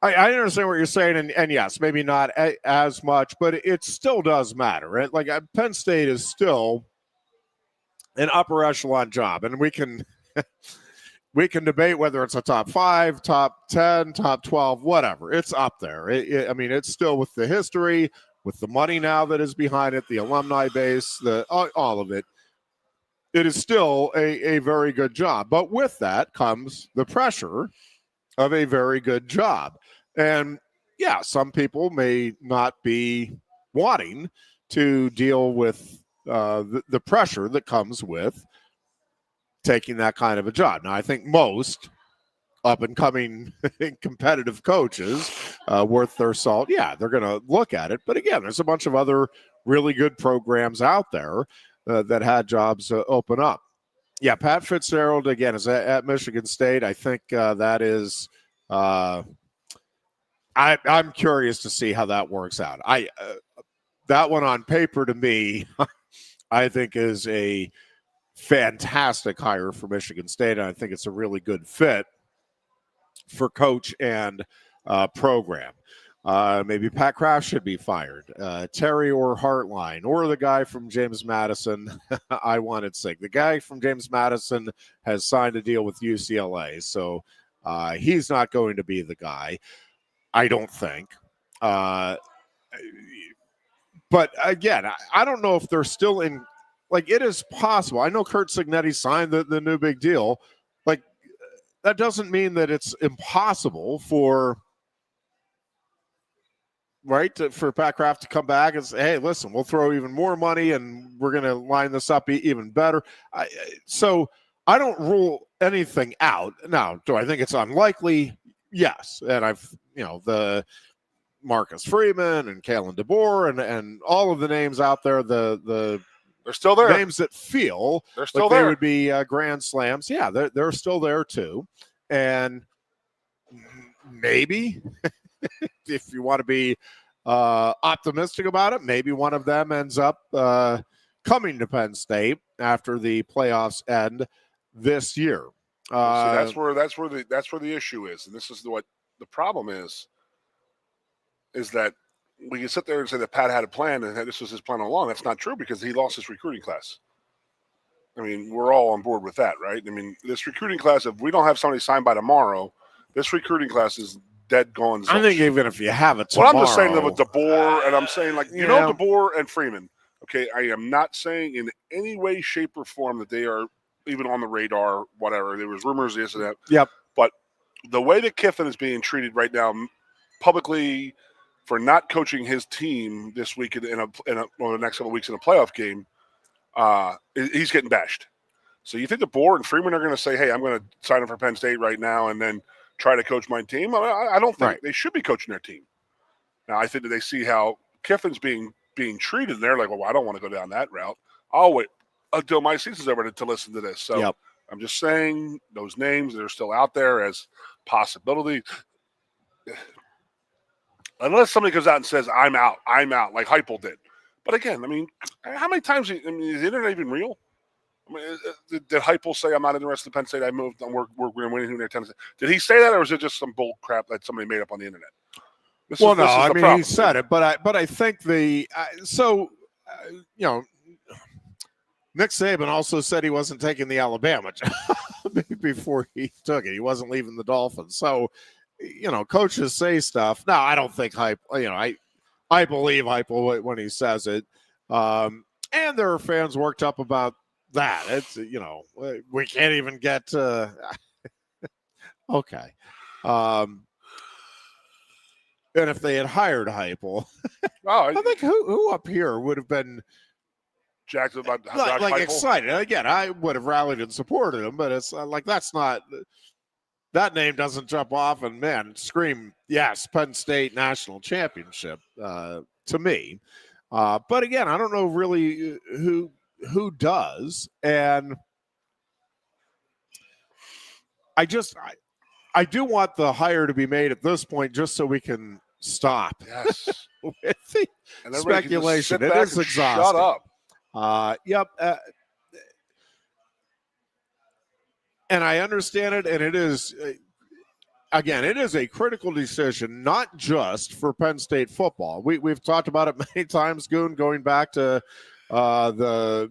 I understand what you're saying, and yes, maybe not as much, but it still does matter, right? Like Penn State is still an upper echelon job, and we can debate whether it's a top 5, top 10, top 12, whatever. It's up there. I mean, it's still with the history, with the money now that is behind it, the alumni base, all of it. It is still a very good job. But with that comes the pressure of a very good job. And yeah, some people may not be wanting to deal with the pressure that comes with taking that kind of a job. Now, I think most up-and-coming competitive coaches worth their salt, they're going to look at it. But again, there's a bunch of other really good programs out there that had jobs open up. Yeah, Pat Fitzgerald, again, is at Michigan State. I think that is I'm curious to see how that works out. That one on paper to me, I think is a fantastic hire for Michigan State, and I think it's a really good fit for coach and program. Maybe Pat Kraft should be fired. Terry or Heartline, or the guy from James Madison. I wanted sick. The guy from James Madison has signed a deal with UCLA, so he's not going to be the guy, I don't think. But again, I don't know if they're still in. Like, it is possible. I know Kurt Signetti signed the new big deal. Like, that doesn't mean that it's impossible for Pat Kraft to come back and say, hey, listen, we'll throw even more money and we're going to line this up even better. So I don't rule anything out. Now, do I think it's unlikely? Yes. And the Marcus Freeman and Kalen DeBoer and all of the names out there, they're still there. Names that feel they're still like there. They would be grand slams. Yeah, they're still there too. And maybe if you want to be optimistic about it, maybe one of them ends up coming to Penn State after the playoffs end this year. That's where the issue is, and this is what the problem is that we can sit there and say that Pat had a plan and this was his plan all along. That's not true because he lost his recruiting class. I mean, we're all on board with that, right? I mean, this recruiting class, if we don't have somebody signed by tomorrow, this recruiting class is dead gone. I think even if you have it tomorrow. Well, I'm just saying that with DeBoer, and I'm saying, DeBoer and Freeman. Okay, I am not saying in any way, shape, or form that they are even on the radar, whatever. There was rumors, this and that. Yep. But the way that Kiffin is being treated right now publicly for not coaching his team this week in the next couple of weeks in a playoff game, he's getting bashed. So you think DeBoer and Freeman are going to say, hey, I'm going to sign up for Penn State right now and then try to coach my team? I don't think they should be coaching their team. Now, I think that they see how Kiffin's being treated, and they're like, well, I don't want to go down that route. I'll wait until my season's over to listen to this. So I'm just saying those names that are still out there as possibility. Unless somebody comes out and says, I'm out, like Heupel did. But again, I mean, how many times, is the internet even real? I mean, did Heupel say, I'm not interested in Penn State, I moved, and we're going to win here in Tennessee? Did he say that, or was it just some bull crap that somebody made up on the internet? He said it, but I think Nick Saban also said he wasn't taking the Alabama job before he took it. He wasn't leaving the Dolphins. So, coaches say stuff. No, I don't think I believe Heupel when he says it. And there are fans worked up about that. It's, we can't even get okay. And if they had hired Heupel, I think who up here would have been Jackson about like excited. Again, I would have rallied and supported him, but it's like that name doesn't jump off and scream yes, Penn State national championship to me. But again, I don't know really who does, and I do want the hire to be made at this point just so we can stop with the speculation. It is exhausting. Shut up. Yep. And I understand it, and it is, again, it is a critical decision, not just for Penn State football. We've talked about it many times, Goon, going back to the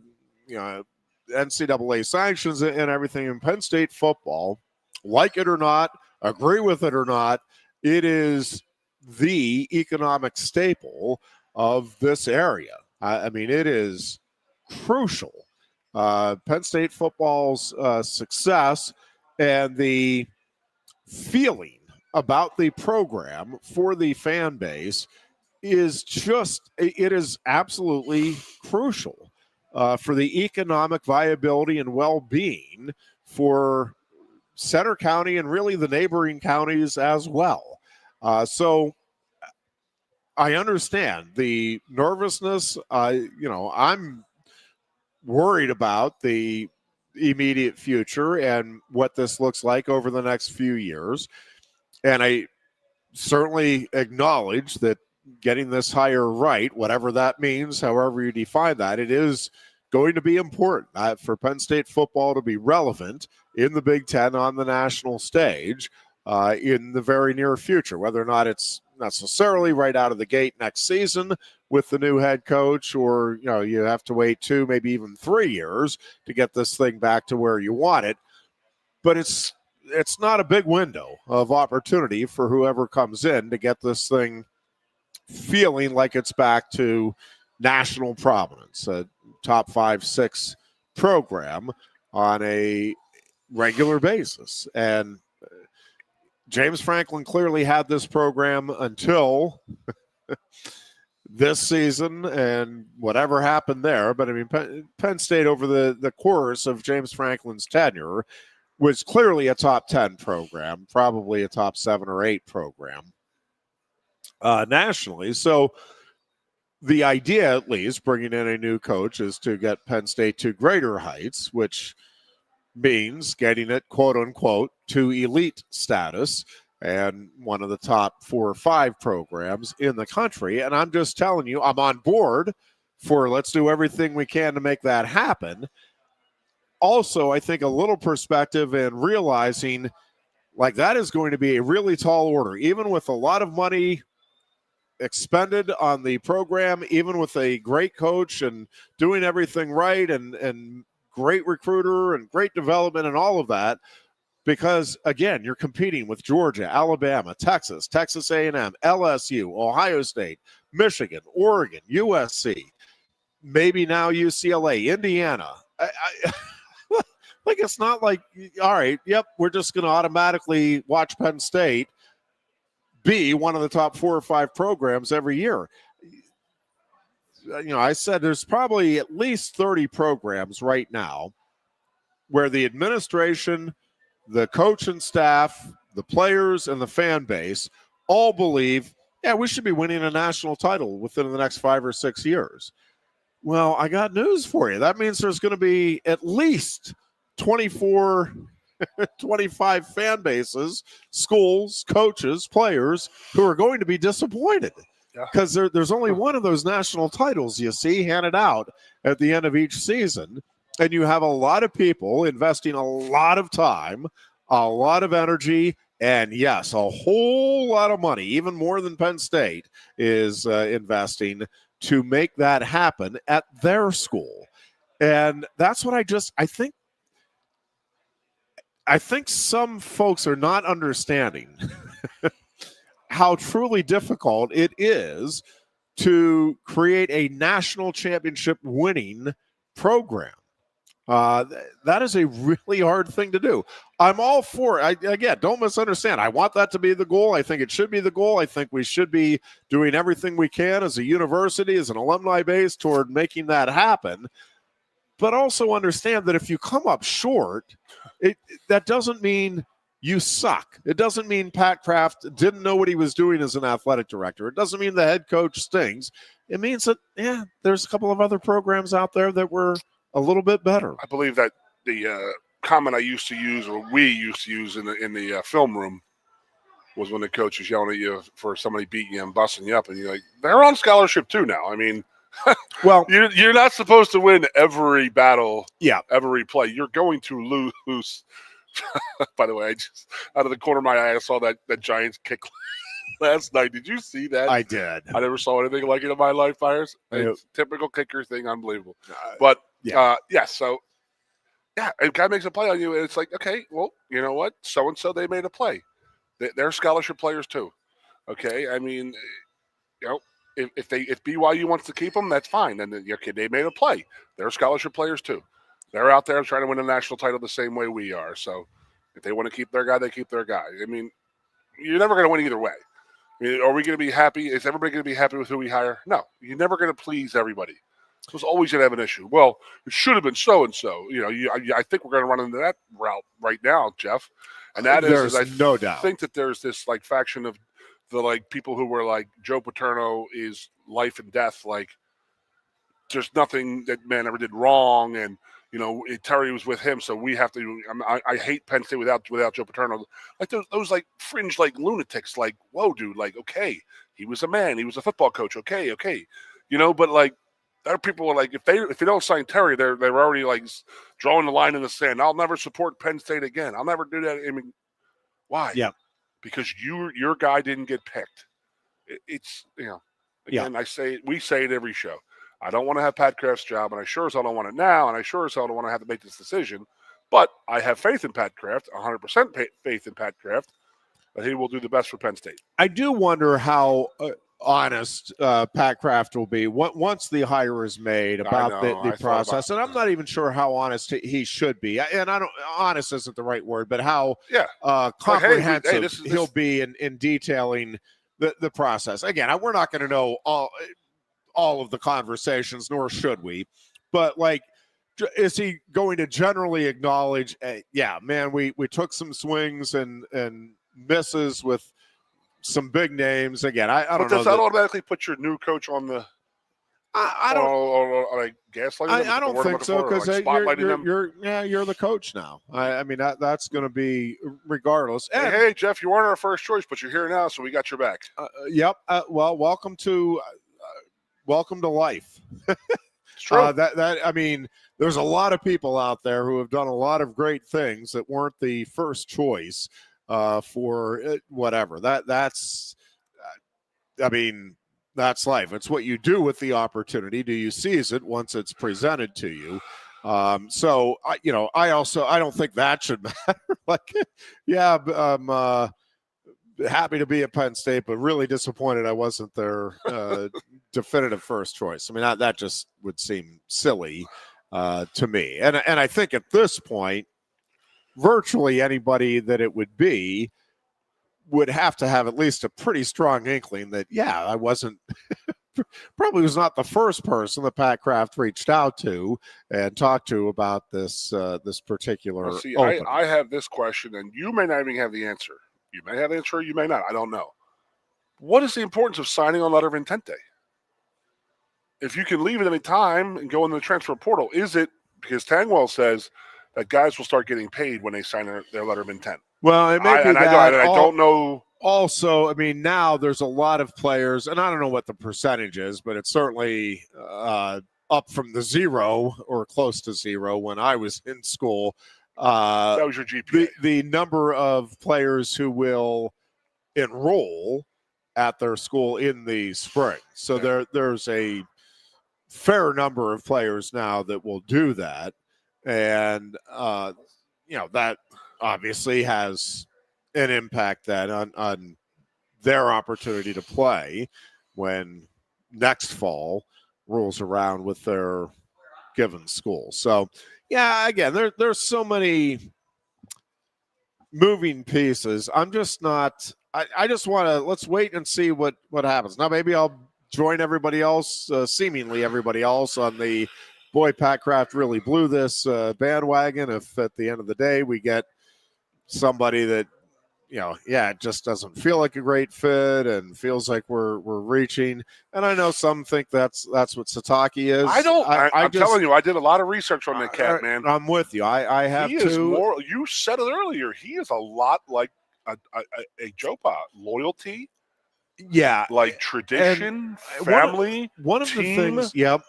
NCAA sanctions and everything in Penn State football. Like it or not, agree with it or not, it is the economic staple of this area. I mean, it is crucial. Penn State football's success and the feeling about the program for the fan base is absolutely crucial for the economic viability and well-being for Center County and really the neighboring counties as well. So I understand the nervousness. I'm worried about the immediate future and what this looks like over the next few years. And I certainly acknowledge that getting this hire right, whatever that means, however you define that, it is going to be important for Penn State football to be relevant in the Big Ten on the national stage in the very near future, whether or not it's necessarily right out of the gate next season with the new head coach, or you have to wait 2, maybe even 3 years to get this thing back to where you want it. But it's not a big window of opportunity for whoever comes in to get this thing feeling like it's back to national prominence, a top 5-6 program on a regular basis. And James Franklin clearly had this program until this season and whatever happened there. But I mean, Penn State over the course of James Franklin's tenure was clearly a top 10 program, probably a top 7 or 8 program nationally. So the idea, at least, bringing in a new coach is to get Penn State to greater heights, which means getting it, quote unquote, to elite status and one of the top 4 or 5 programs in the country. And I'm just telling you, I'm on board for let's do everything we can to make that happen. Also, I think a little perspective and realizing like that is going to be a really tall order, even with a lot of money expended on the program, even with a great coach and doing everything right and great recruiter and great development and all of that, because again, you're competing with Georgia, Alabama, Texas A&M, LSU, Ohio State, Michigan, Oregon, USC, maybe now UCLA, Indiana. Like, it's not like, all right, yep, we're just going to automatically watch Penn State be one of the top 4 or 5 programs every year. I said there's probably at least 30 programs right now where the administration, the coach and staff, the players, and the fan base all believe, yeah, we should be winning a national title within the next 5 or 6 years. Well, I got news for you. That means there's going to be at least 24 25 fan bases, schools, coaches, players who are going to be disappointed because there's only one of those national titles you see handed out at the end of each season. And you have a lot of people investing a lot of time, a lot of energy, and yes, a whole lot of money, even more than Penn State is investing to make that happen at their school. And that's what I think some folks are not understanding how truly difficult it is to create a national championship winning program. That is a really hard thing to do. I'm all for it. Again, don't misunderstand. I want that to be the goal. I think it should be the goal. I think we should be doing everything we can as a university, as an alumni base, toward making that happen. But also understand that if you come up short, that doesn't mean you suck. It doesn't mean Pat Kraft didn't know what he was doing as an athletic director. It doesn't mean the head coach stinks. It means that, there's a couple of other programs out there that were a little bit better. I believe that the comment I used to use, or we used to use in the film room, was when the coach was yelling at you for somebody beating you and busting you up, and you're like, they're on scholarship too now. I mean, well, you're not supposed to win every battle, every play. You're going to lose. By the way, I just out of the corner of my eye, I saw that Giants kick last night. Did you see that? I did. I never saw anything like it in my life, Byers. Typical kicker thing, unbelievable. But so a guy makes a play on you, and it's like, okay, well, you know what? So-and-so, they made a play. They're scholarship players too. Okay? I mean, if BYU wants to keep them, that's fine. And they made a play. They're scholarship players too. They're out there trying to win a national title the same way we are. So if they want to keep their guy, they keep their guy. I mean, you're never going to win either way. I mean, are we going to be happy? Is everybody going to be happy with who we hire? No. You're never going to please everybody. There's always going to have an issue. Well, it should have been so-and-so. I think we're going to run into that route right now, Jeff. And that is no doubt. I think that there's this faction of the people who were like, Joe Paterno is life and death. Like, there's nothing that man ever did wrong, and Terry was with him, so we have to. I hate Penn State without Joe Paterno. Like those fringe lunatics. Like, whoa, dude. Like, okay, he was a man. He was a football coach. Okay. But other people are like, if they don't sign Terry, they're already drawing the line in the sand. I'll never support Penn State again. I'll never do that. I mean, why? Yeah. Because your guy didn't get picked. It's again, we say it every show. I don't want to have Pat Kraft's job, and I sure as hell don't want it now, and I sure as hell don't want to have to make this decision. But I have faith in Pat Kraft, 100% faith in Pat Kraft, that he will do the best for Penn State. I do wonder how honest Pat Kraft will be once the hire is made about the process. And I'm not even sure how honest he should be. And honest isn't the right word, but how comprehensive he'll be in detailing the process. Again, we're not going to know all of the conversations, nor should we. But is he going to generally acknowledge, we took some swings and misses with some big names. Again, I don't know. Does that automatically put your new coach on the gaslighting? I don't think so, because you're the coach now. I mean, that's going to be regardless. And, hey, Jeff, you weren't our first choice, but you're here now, so we got your back. Yep. Well, welcome to life. It's true. I mean, there's a lot of people out there who have done a lot of great things that weren't the first choice for whatever. That's life. It's what you do with the opportunity. Do you seize it once it's presented to you? So I don't think that should matter. I'm happy to be at Penn State, but really disappointed I wasn't their definitive first choice. I mean, that just would seem silly to me. And I think at this point, virtually anybody that it would be would have to have at least a pretty strong inkling that, I wasn't probably was not the first person that Pat Kraft reached out to and talked to about this particular. Well, see, I have this question, and you may not even have the answer. You may have the answer, you may not. I don't know. What is the importance of signing on letter of intent day? If you can leave at any time and go in the transfer portal, is it because Tangwell says that guys will start getting paid when they sign their letter of intent. Well, it may be that. I don't know. Also, I mean, now there's a lot of players, and I don't know what the percentage is, but it's certainly up from the zero or close to zero when I was in school. That was your GPA. The number of players who will enroll at their school in the spring. So there's a fair number of players now that will do that. And, that obviously has an impact then on their opportunity to play when next fall rolls around with their given school. So, yeah, again, there's so many moving pieces. I'm just not – I just want to – let's wait and see what happens. Now, maybe I'll join everybody else, seemingly everybody else, on the boy, Pat Kraft really blew this bandwagon if at the end of the day we get somebody that, it just doesn't feel like a great fit and feels like we're reaching. And I know some think that's what Sataki is. I don't. I'm telling you, I did a lot of research on that cat, man. I'm with you. I have he is more. You said it earlier. He is a lot like a Jopa. Loyalty. Yeah. Like tradition, family, one of team. the things. Yep.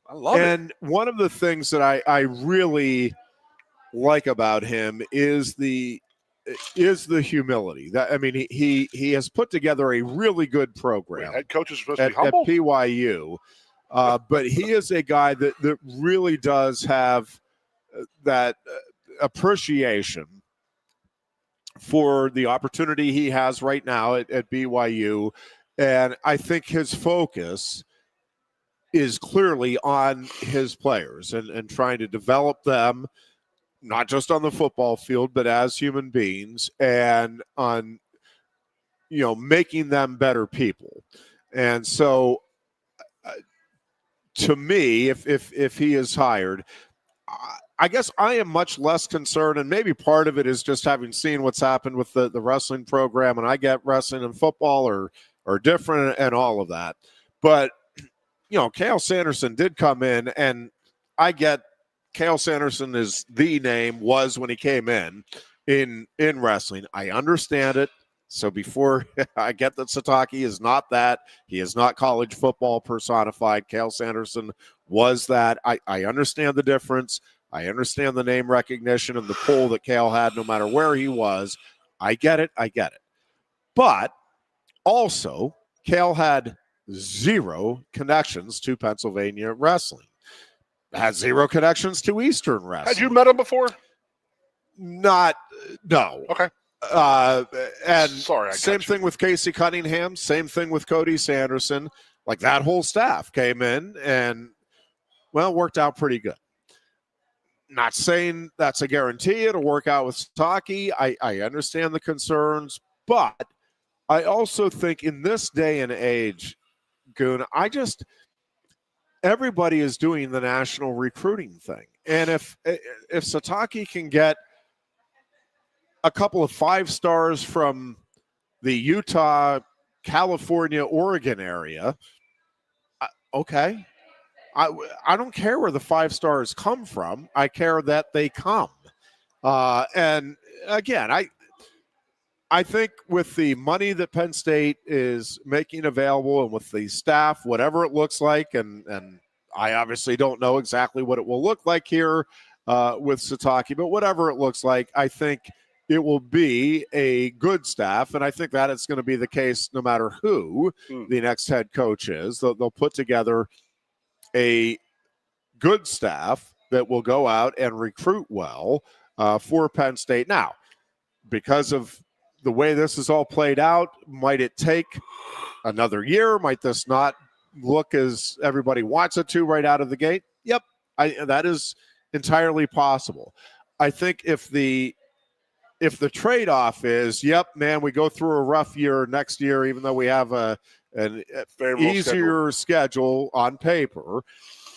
I love it. And one of the things that I really like about him is the humility. That he has put together a really good program. Head coach is supposed to be humble at BYU, but he is a guy that really does have that appreciation for the opportunity he has right now at BYU, and I think his focus is clearly on his players and trying to develop them, not just on the football field, but as human beings, and on, making them better people. And so to me, if he is hired, I guess I am much less concerned, and maybe part of it is just having seen what's happened with the wrestling program, and I get wrestling and football are different and all of that. But, Cale Sanderson did come in, and I get Cale Sanderson is the name, was when he came in wrestling. I understand it. So before I get that Sataki is not that, he is not college football personified. Cale Sanderson was that. I understand the difference. I understand the name recognition and the pull that Cale had no matter where he was. I get it. But also, Cale had zero connections to Pennsylvania wrestling. Has zero connections to Eastern wrestling. Had you met him before? No. Okay. And sorry, same thing with Casey Cunningham. Same thing with Cody Sanderson. Like, that whole staff came in and, worked out pretty good. Not saying that's a guarantee it'll work out with Sataki. I understand the concerns, but I also think in this day and age, Goon, everybody is doing the national recruiting thing. And if Sataki can get a couple of 5 stars from the Utah, California, Oregon area, okay. I don't care where the 5 stars come from. I care that they come. And again, I think with the money that Penn State is making available and with the staff, whatever it looks like, and I obviously don't know exactly what it will look like here with Sataki, but whatever it looks like, I think it will be a good staff, and I think that it's going to be the case no matter who the next head coach is. They'll put together a good staff that will go out and recruit well for Penn State. Now, because of the way this is all played out, might it take another year? Might this not look as everybody wants it to right out of the gate? Yep, that is entirely possible. I think if the trade-off is, yep, man, we go through a rough year next year, even though we have an easier schedule on paper,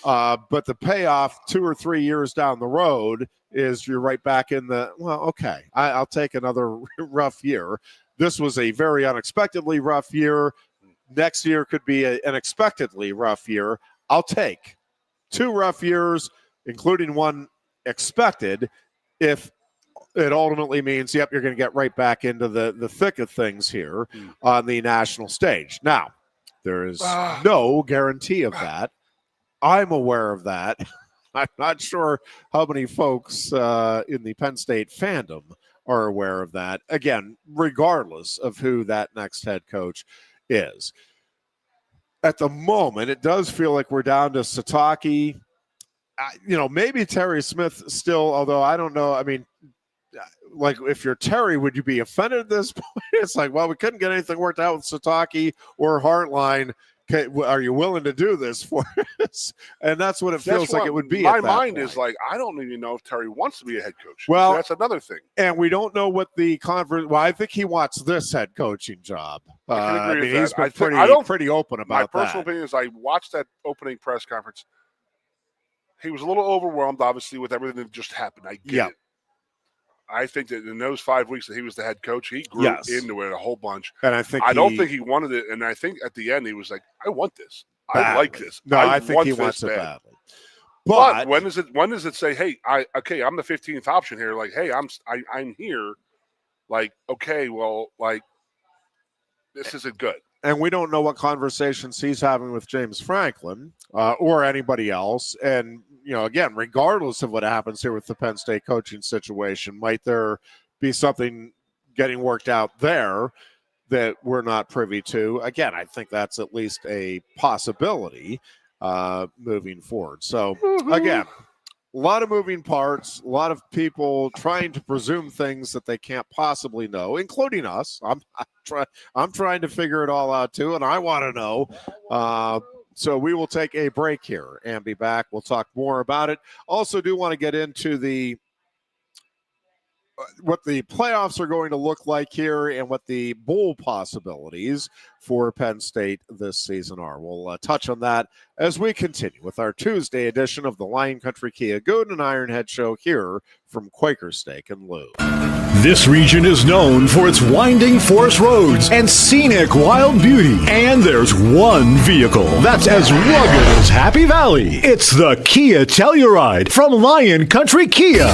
but the payoff 2 or 3 years down the road is you're right back in okay, I'll take another rough year. This was a very unexpectedly rough year. Next year could be an expectedly rough year. I'll take 2 rough years, including one expected if it ultimately means, yep, you're going to get right back into the thick of things here on the national stage. Now, there is no guarantee of that. I'm aware of that. I'm not sure how many folks in the Penn State fandom are aware of that. Again, regardless of who that next head coach is. At the moment, it does feel like we're down to Sataki. Maybe Terry Smith still, although I don't know. I mean, like, if you're Terry, would you be offended at this point? It's like, well, we couldn't get anything worked out with Sataki or Hartline. Are you willing to do this for us? And that's what it feels like it would be. My mind is like, I don't even know if Terry wants to be a head coach. Well, that's another thing. And we don't know what the conference. Well, I think he wants this head coaching job. I mean, he's been pretty open about that. My personal opinion is, I watched that opening press conference. He was a little overwhelmed, obviously, with everything that just happened. I get it. I think that in those 5 weeks that he was the head coach, he grew into it a whole bunch. And I don't think he wanted it. And I think at the end he was like, I want this. I like this. No, I think he wants it badly. But when does it say, hey, I'm the 15th option here. Like, hey, I'm here. Like, okay, well, like, this isn't good. And we don't know what conversations he's having with James Franklin or anybody else. And, again, regardless of what happens here with the Penn State coaching situation, might there be something getting worked out there that we're not privy to? Again, I think that's at least a possibility moving forward. So, again, a lot of moving parts, a lot of people trying to presume things that they can't possibly know, including us. I'm trying to figure it all out too, and I want to know. So we will take a break here and be back. We'll talk more about it. Also, do want to get into what the playoffs are going to look like here and what the bowl possibilities for Penn State this season are. We'll touch on that as we continue with our Tuesday edition of the Lion Country Kia Goon and Ironhead show here from Quaker Steak and Lube. This region is known for its winding forest roads and scenic wild beauty. And there's one vehicle that's as rugged as Happy Valley. It's the Kia Telluride from Lion Country Kia.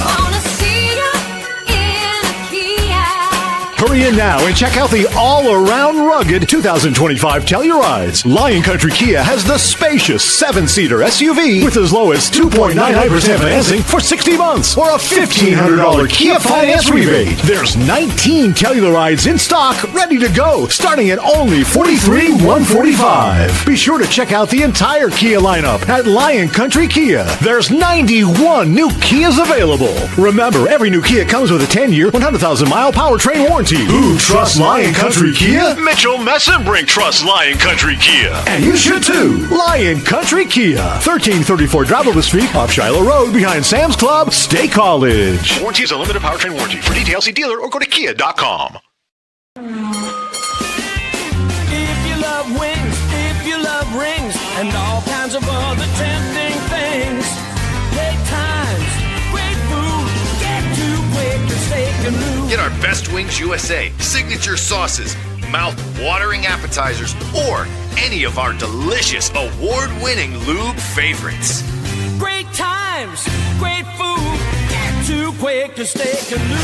Hurry in now and check out the all-around rugged 2025 Tellurides. Lion Country Kia has the spacious 7-seater SUV with as low as 2.99% financing for 60 months or a $1,500 Kia finance rebate. There's 19 Tellurides in stock ready to go, starting at only $43,145. Be sure to check out the entire Kia lineup at Lion Country Kia. There's 91 new Kias available. Remember, every new Kia comes with a 10-year, 100,000-mile powertrain warranty. Who trusts Lion Country Kia? Mitchell Messenbrink trusts Lion Country Kia. And you should too. Lion Country Kia. 1334 Drivable Street off Shiloh Road behind Sam's Club, State College. Warranty is a limited powertrain warranty. For details, see dealer or go to kia.com. If you love wings, if you love rings, and all kinds of other tempting things, great times, great food, get to Quaker Steak and Lube. Get our Best Wings USA, signature sauces, mouth-watering appetizers, or any of our delicious award-winning lube favorites. Great times, great food, get to Quaker Steak and Lube.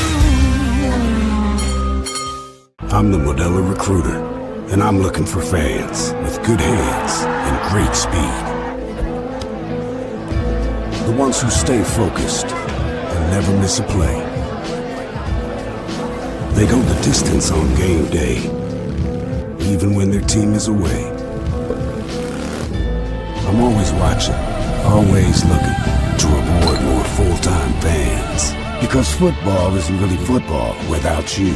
I'm the Modelo Recruiter, and I'm looking for fans with good hands and great speed. The ones who stay focused and never miss a play. They go the distance on game day, even when their team is away. I'm always watching, always looking to reward more full-time fans. Because football isn't really football without you.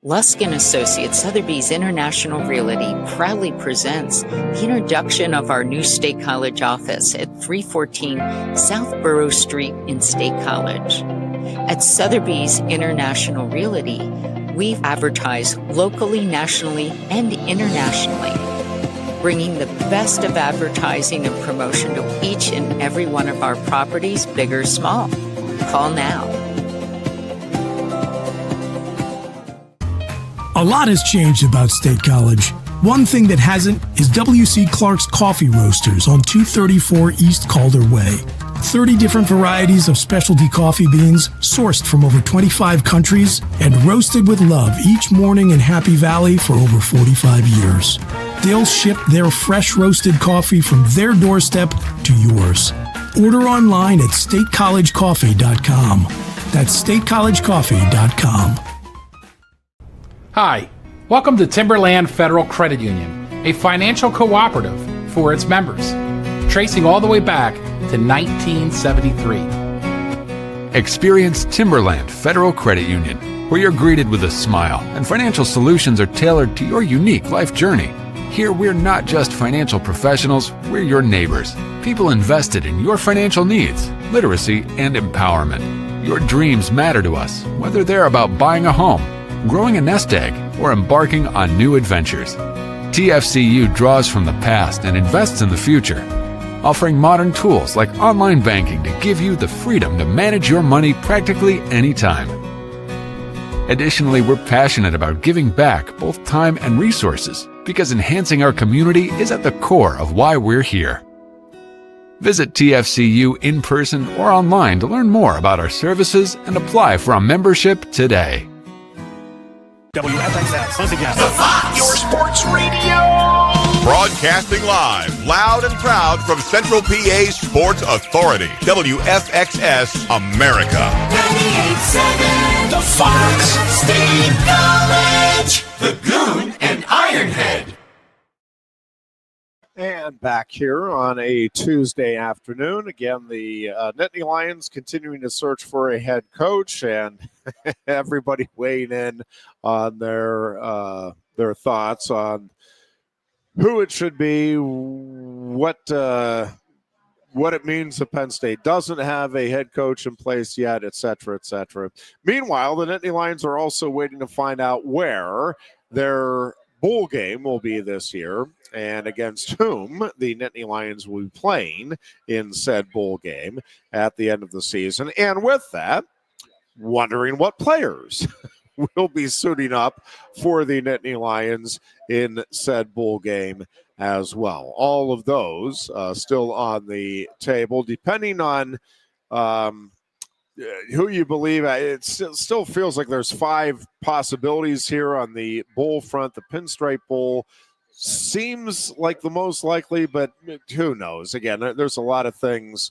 Lusk & Associates Sotheby's International Realty proudly presents the introduction of our new State College office at 314 South Borough Street in State College. At Sotheby's International Realty, we advertise locally, nationally, and internationally, bringing the best of advertising and promotion to each and every one of our properties, big or small. Call now. A lot has changed about State College. One thing that hasn't is W.C. Clark's Coffee Roasters on 234 East Calder Way. 30 different varieties of specialty coffee beans sourced from over 25 countries and roasted with love each morning in Happy Valley for over 45 years. They'll ship their fresh roasted coffee from their doorstep to yours. Order online at statecollegecoffee.com. That's statecollegecoffee.com. Hi, welcome to Timberland Federal Credit Union, a financial cooperative for its members, tracing all the way back to 1973. Experience Timberland Federal Credit Union, where you're greeted with a smile and financial solutions are tailored to your unique life journey. Here, we're not just financial professionals, we're your neighbors, people invested in your financial needs, literacy, and empowerment. Your dreams matter to us, whether they're about buying a home, growing a nest egg, or embarking on new adventures. TFCU draws from the past and invests in the future, offering modern tools like online banking to give you the freedom to manage your money practically anytime. Additionally, we're passionate about giving back both time and resources because enhancing our community is at the core of why we're here. Visit TFCU in person or online to learn more about our services and apply for a membership today. WFXS, once again, the Fox, your sports radio. Broadcasting live, loud and proud from Central PA's Sports Authority, WFXS America. 98.7, the Fox, State College, the Goon and Ironhead. And back here on a Tuesday afternoon, again, the Nittany Lions continuing to search for a head coach, and everybody weighing in on their thoughts on who it should be, what it means that Penn State doesn't have a head coach in place yet, et cetera, et cetera. Meanwhile, the Nittany Lions are also waiting to find out where their bowl game will be this year and against whom the Nittany Lions will be playing in said bowl game at the end of the season. And with that, wondering what players will be suiting up for the Nittany Lions in said bowl game as well. All of those still on the table, depending on who you believe. It still feels like there's 5 possibilities here on the bowl front. The Pinstripe Bowl seems like the most likely, but who knows? Again, there's a lot of things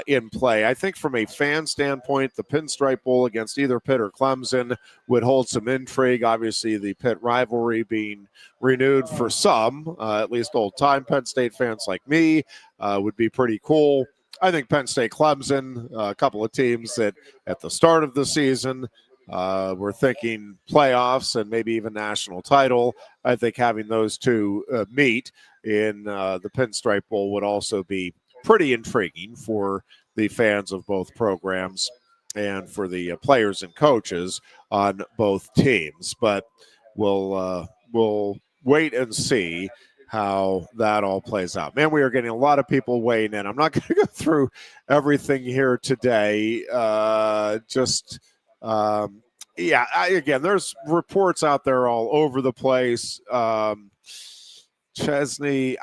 in play. I think from a fan standpoint, the Pinstripe Bowl against either Pitt or Clemson would hold some intrigue. Obviously, the Pitt rivalry being renewed for some, at least old-time Penn State fans like me, would be pretty cool. I think Penn State Clemson, a couple of teams that at the start of the season were thinking playoffs and maybe even national title. I think having those two meet in the Pinstripe Bowl would also be pretty intriguing for the fans of both programs and for the players and coaches on both teams. But we'll wait and see how that all plays out. Man, we are getting a lot of people weighing in. I'm not going to go through everything here today. Again, there's reports out there all over the place. Chesney,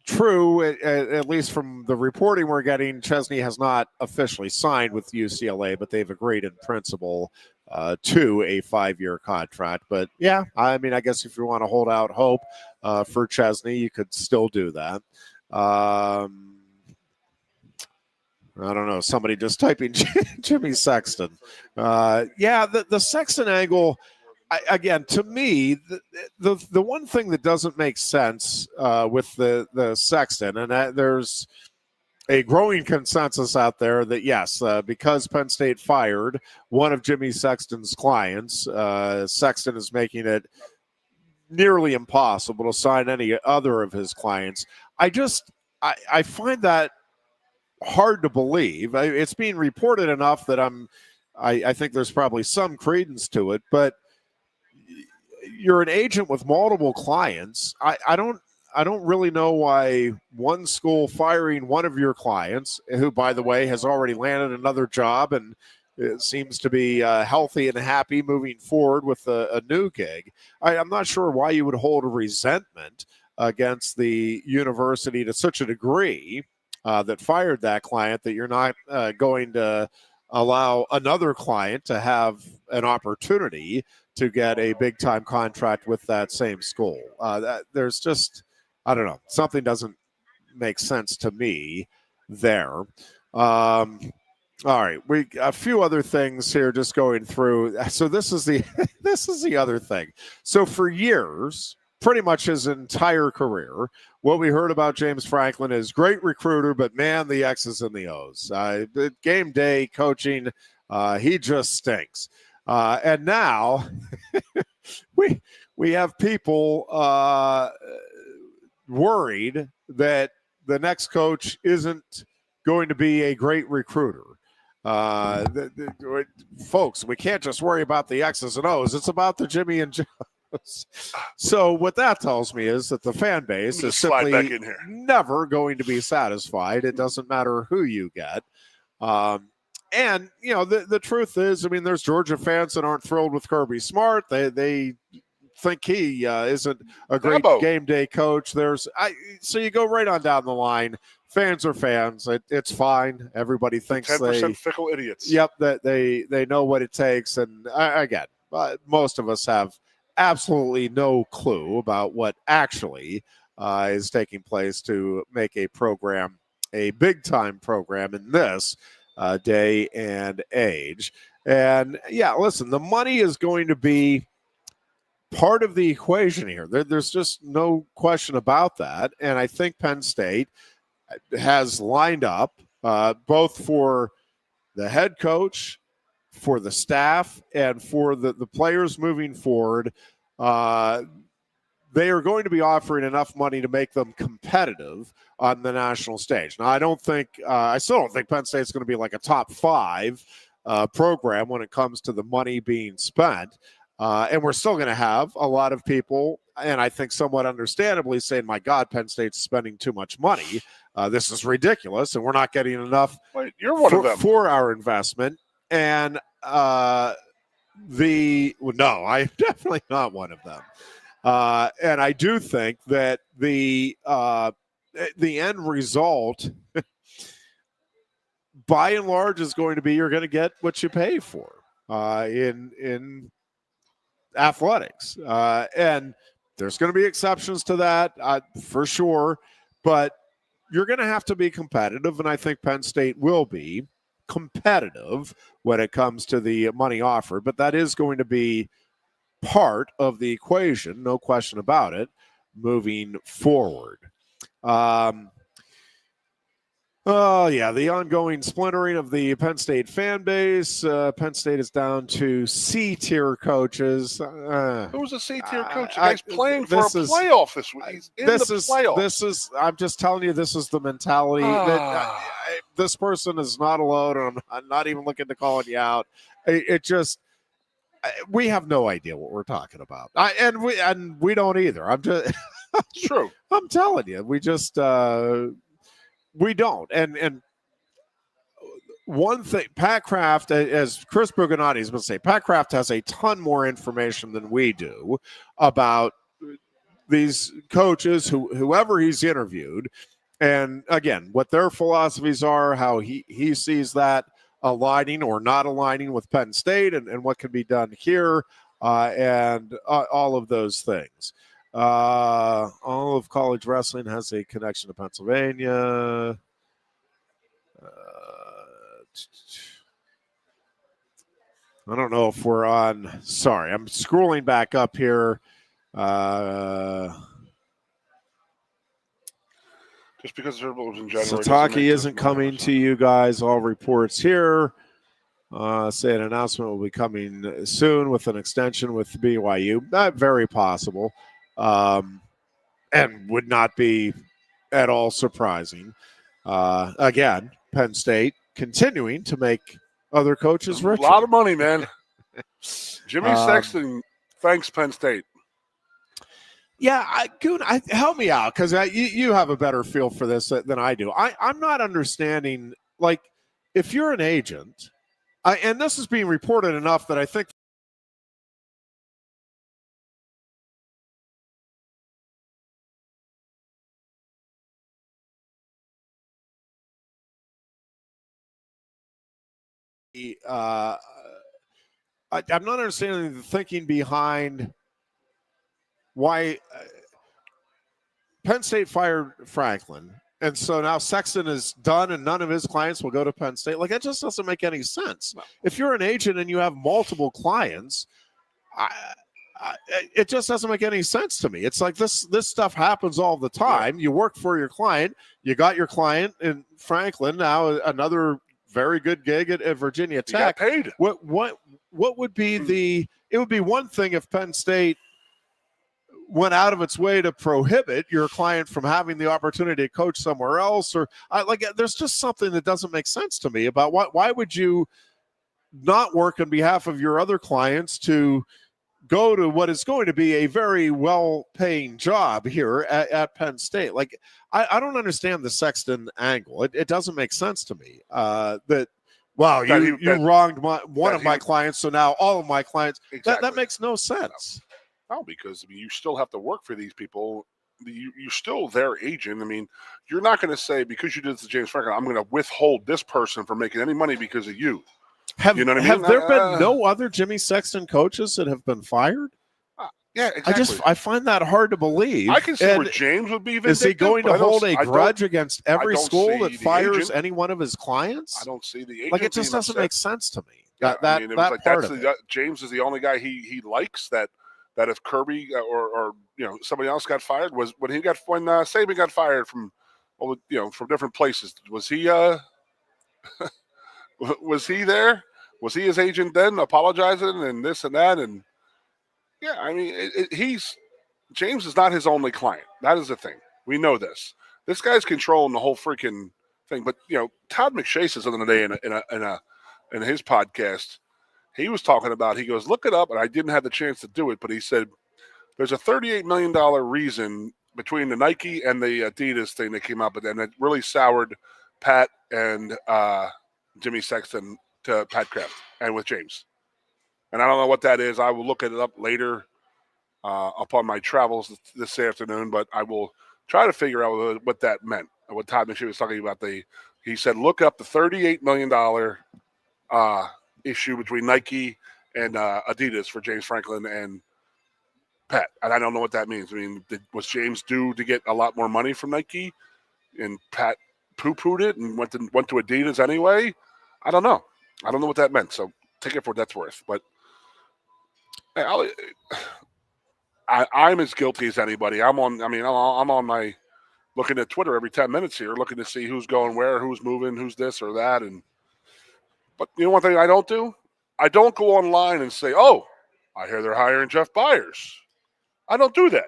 true, at least from the reporting we're getting, Chesney has not officially signed with UCLA, but they've agreed in principle to a 5-year contract. But yeah, I mean, I guess if you want to hold out hope for Chesney, you could still do that. I don't know. Somebody just typing Jimmy Sexton. The Sexton angle, again, to me, the one thing that doesn't make sense with the Sexton, and there's a growing consensus out there that, yes, because Penn State fired one of Jimmy Sexton's clients, Sexton is making it nearly impossible to sign any other of his clients. I find that hard to believe. It's being reported enough that I think there's probably some credence to it, but you're an agent with multiple clients. I don't really know why one school firing one of your clients, who, by the way, has already landed another job and it seems to be healthy and happy moving forward with a new gig. I'm not sure why you would hold a resentment against the university to such a degree that fired that client that you're not going to allow another client to have an opportunity to get a big-time contract with that same school. There's just, I don't know, something doesn't make sense to me there. All right, a few other things here just going through. So this is the other thing. So for years, pretty much his entire career, what we heard about James Franklin is great recruiter, but man, the X's and the O's. Game day coaching, he just stinks. And now we have people worried that the next coach isn't going to be a great recruiter. Folks, we can't just worry about the X's and O's. It's about the Jimmy and Joe's. So what that tells me is that the fan base is simply never going to be satisfied. It doesn't matter who you get. And, you know, the truth is, I mean, there's Georgia fans that aren't thrilled with Kirby Smart. They think he isn't a great game day coach. So you go right on down the line. Fans are fans. It's fine. Everybody thinks 10% fickle idiots. Yep, that they know what it takes. And again, most of us have absolutely no clue about what actually is taking place to make a program a big-time program in this day and age. And, yeah, listen, the money is going to be part of the equation here. There's just no question about that. And I think Penn State has lined up both for the head coach, for the staff, and for the players moving forward. They are going to be offering enough money to make them competitive on the national stage. Now, I still don't think Penn State's going to be like a top 5 program when it comes to the money being spent. And we're still going to have a lot of people, and I think somewhat understandably, saying, my God, Penn State's spending too much money. This is ridiculous, and we're not getting enough for our investment. And no, I'm definitely not one of them. And I do think that the end result, by and large, is going to be you're going to get what you pay for in athletics. And there's going to be exceptions to that for sure, but you're going to have to be competitive, and I think Penn State will be competitive when it comes to the money offered, but that is going to be part of the equation, no question about it, moving forward. Oh, yeah, the ongoing splintering of the Penn State fan base. Penn State is down to C-tier coaches. Who's a C-tier coach? The guy's playing for a playoff this week. He's in the playoff. I'm just telling you, this is the mentality. That this person is not alone, and I'm not even looking to call you out. We have no idea what we're talking about. And we don't either. I'm just true. I'm telling you, we just we don't. And one thing, Pat Kraft, as Chris Buganati is going to say, Pat Kraft has a ton more information than we do about these coaches, whoever he's interviewed, and again, what their philosophies are, how he sees that aligning or not aligning with Penn State, and what can be done here, and all of those things. All of college wrestling has a connection to Pennsylvania. I don't know if we're on. Sorry, I'm scrolling back up here. Just because the was in January. Sataki isn't coming to you guys. All reports here say an announcement will be coming soon with an extension with BYU. Not very possible, and would not be at all surprising. Again, Penn State continuing to make other coaches rich. A lot of money, man. Jimmy Sexton thanks Penn State. Yeah, Goon, help me out, because you have a better feel for this than I do. I'm not understanding, like, if you're an agent, and this is being reported enough that I think I'm not understanding the thinking behind why Penn State fired Franklin. And so now Sexton is done and none of his clients will go to Penn State. Like, it just doesn't make any sense. No. If you're an agent and you have multiple clients, it just doesn't make any sense to me. It's like this stuff happens all the time. Yeah. You work for your client. You got your client in Franklin, now another very good gig at Virginia Tech. You got paid. What would be it would be one thing if Penn State went out of its way to prohibit your client from having the opportunity to coach somewhere else, or there's just something that doesn't make sense to me about why would you not work on behalf of your other clients to go to what is going to be a very well-paying job here at Penn State. Like, I don't understand the Sexton angle. It doesn't make sense to me that, wow, you wronged one of my clients, so now all of my clients. Exactly. That makes no sense. No, because I mean, you still have to work for these people. You're still their agent. I mean, you're not going to say, because you did this to James Franklin, I'm going to withhold this person from making any money because of you. Have you know what I mean? There been no other Jimmy Sexton coaches that have been fired? Yeah, exactly. I find that hard to believe. I can see where James would be vindictive. Is he going to hold a grudge against every school that fires any one of his clients? I don't see the agent. Like, it just doesn't make sense to me. James is the only guy he likes that if Kirby or somebody else got fired was when Saban got fired from from different places. Was he was he there? Was he his agent then, apologizing and this and that? And yeah, I mean, James is not his only client. That is the thing. We know this. This guy's controlling the whole freaking thing. But Todd McShay says the other day in his podcast, he was talking about. He goes, look it up, and I didn't have the chance to do it, but he said there's a $38 million reason between the Nike and the Adidas thing that came up, and it really soured Pat and Jimmy Sexton to Pat Kraft and with James. And I don't know what that is. I will look it up later upon my travels this afternoon, but I will try to figure out what that meant, what Todd McShay was talking about. He said, look up the $38 million issue between Nike and Adidas for James Franklin and Pat. And I don't know what that means. I mean, was James due to get a lot more money from Nike and Pat poo-pooed it and went to Adidas anyway? I don't know. I don't know what that meant. So take it for what that's worth. But I'm as guilty as anybody. I'm on my looking at Twitter every 10 minutes here, looking to see who's going where, who's moving, who's this or that. But you know one thing I don't do? I don't go online and say, oh, I hear they're hiring Jeff Byers. I don't do that.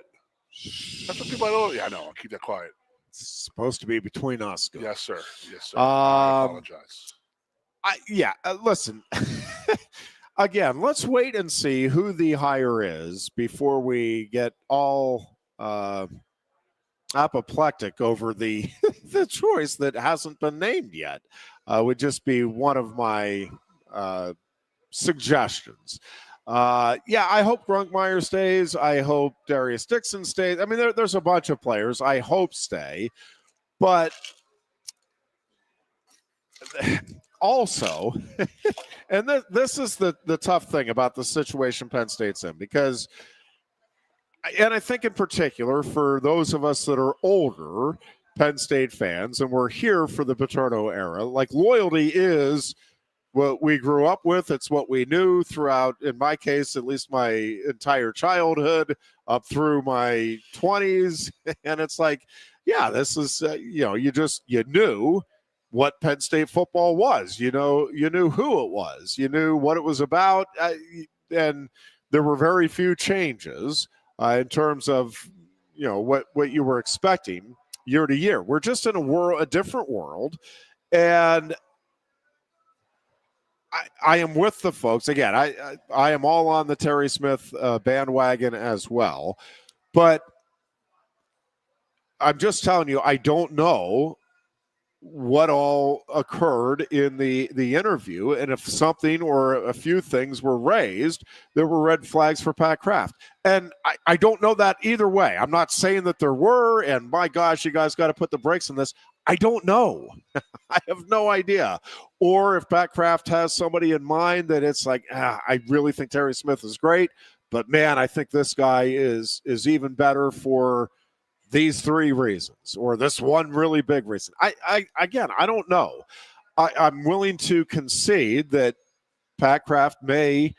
That's what people don't. Yeah, I know. I'll keep that quiet. It's supposed to be between us. Guys. Yes, sir. Yes, sir. I apologize. Listen. Again, let's wait and see who the hire is before we get all apoplectic over the the choice that hasn't been named yet. Would just be one of my suggestions. I hope Grunkmeyer stays. I hope Darius Dixon stays. I mean, there's a bunch of players I hope stay. But also, and this is the tough thing about the situation Penn State's in, because, and I think in particular for those of us that are older Penn State fans, and we're here for the Paterno era, like, loyalty is what we grew up with. It's what we knew throughout, in my case, at least my entire childhood up through my 20s. And it's like, yeah, this is, you knew what Penn State football was. You knew who it was. You knew what it was about. And there were very few changes in terms of, what you were expecting year to year. We're just in a different world. And I am with the folks. Again, I am all on the Terry Smith bandwagon as well. But I'm just telling you, I don't know what all occurred in the interview, and if something or a few things were raised that were red flags for Pat Kraft. And I don't know that either way. I'm not saying that there were, and my gosh, you guys got to put the brakes on this. I don't know. I have no idea. Or if Pat Kraft has somebody in mind that it's like, I really think Terry Smith is great, but man, I think this guy is even better for these 3 reasons, or this one really big reason. I don't know. I'm willing to concede that Pat Kraft may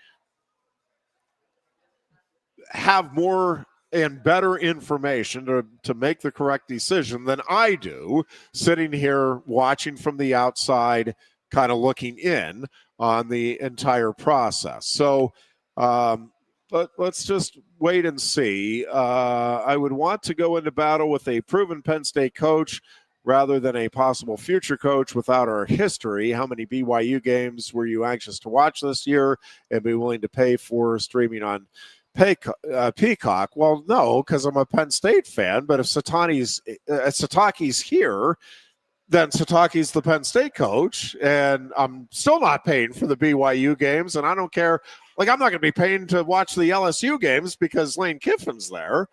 have more and better information to make the correct decision than I do, sitting here watching from the outside, kind of looking in on the entire process. So but let's just wait and see. I would want to go into battle with a proven Penn State coach rather than a possible future coach without our history. How many BYU games were you anxious to watch this year and be willing to pay for streaming on Peacock? Well, no, because I'm a Penn State fan, but if Sataki's here, then Sataki's the Penn State coach, and I'm still not paying for the BYU games, and I don't care. Like, I'm not going to be paying to watch the LSU games because Lane Kiffin's there.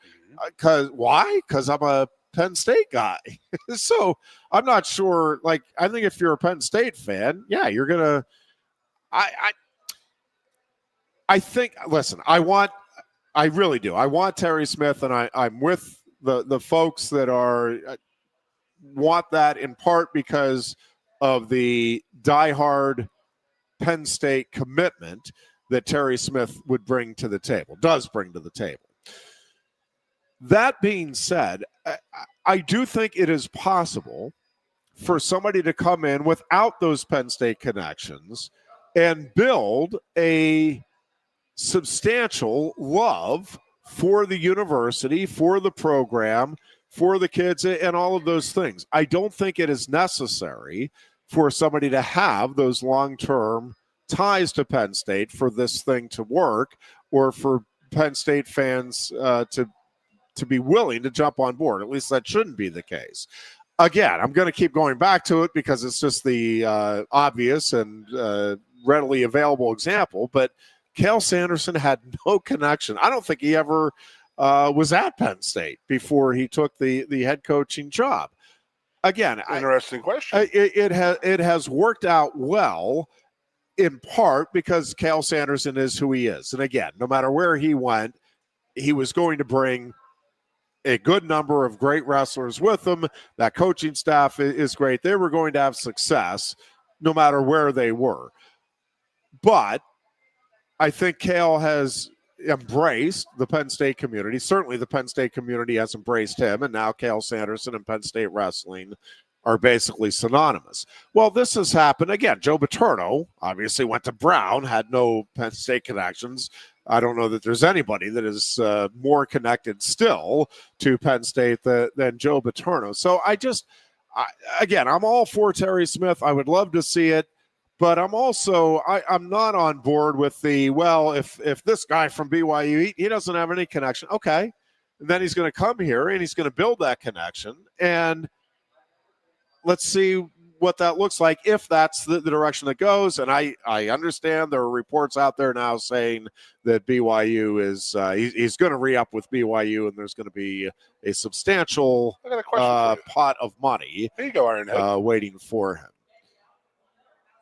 Why? Because I'm a Penn State guy. So I'm not sure. Like, I think if you're a Penn State fan, yeah, you're going to – I think – listen, I really do. I want Terry Smith, and I'm with the folks that want that in part because of the diehard Penn State commitment that Terry Smith does bring to the table. That being said, I do think it is possible for somebody to come in without those Penn State connections and build a substantial love for the university, for the program, for the kids, and all of those things. I don't think it is necessary for somebody to have those long-term ties to Penn State for this thing to work, or for Penn State fans to be willing to jump on board. At least that shouldn't be the case. Again, I'm going to keep going back to it because it's just the obvious and readily available example, but Cale Sanderson had no connection. I don't think he ever was at Penn State before he took the head coaching job. Again, interesting question. It has worked out well, in part because Cale Sanderson is who he is. And again, no matter where he went, he was going to bring a good number of great wrestlers with him. That coaching staff is great. They were going to have success no matter where they were. But I think Cale has embraced the Penn State community. Certainly the Penn State community has embraced him, and now Cale Sanderson and Penn State Wrestling are basically synonymous. Well, this has happened again. Joe Paterno obviously went to Brown, had no Penn State connections. I don't know that there's anybody that is more connected still to Penn State than Joe Paterno. So I'm all for Terry Smith. I would love to see it. But I'm also I'm not on board with if this guy from BYU, he doesn't have any connection. Okay. And then he's going to come here and he's going to build that connection. And let's see what that looks like if that's the direction that goes. And I understand there are reports out there now saying that BYU is he's going to re-up with BYU, and there's going to be a substantial pot of money there you go, Ironhead. Waiting for him.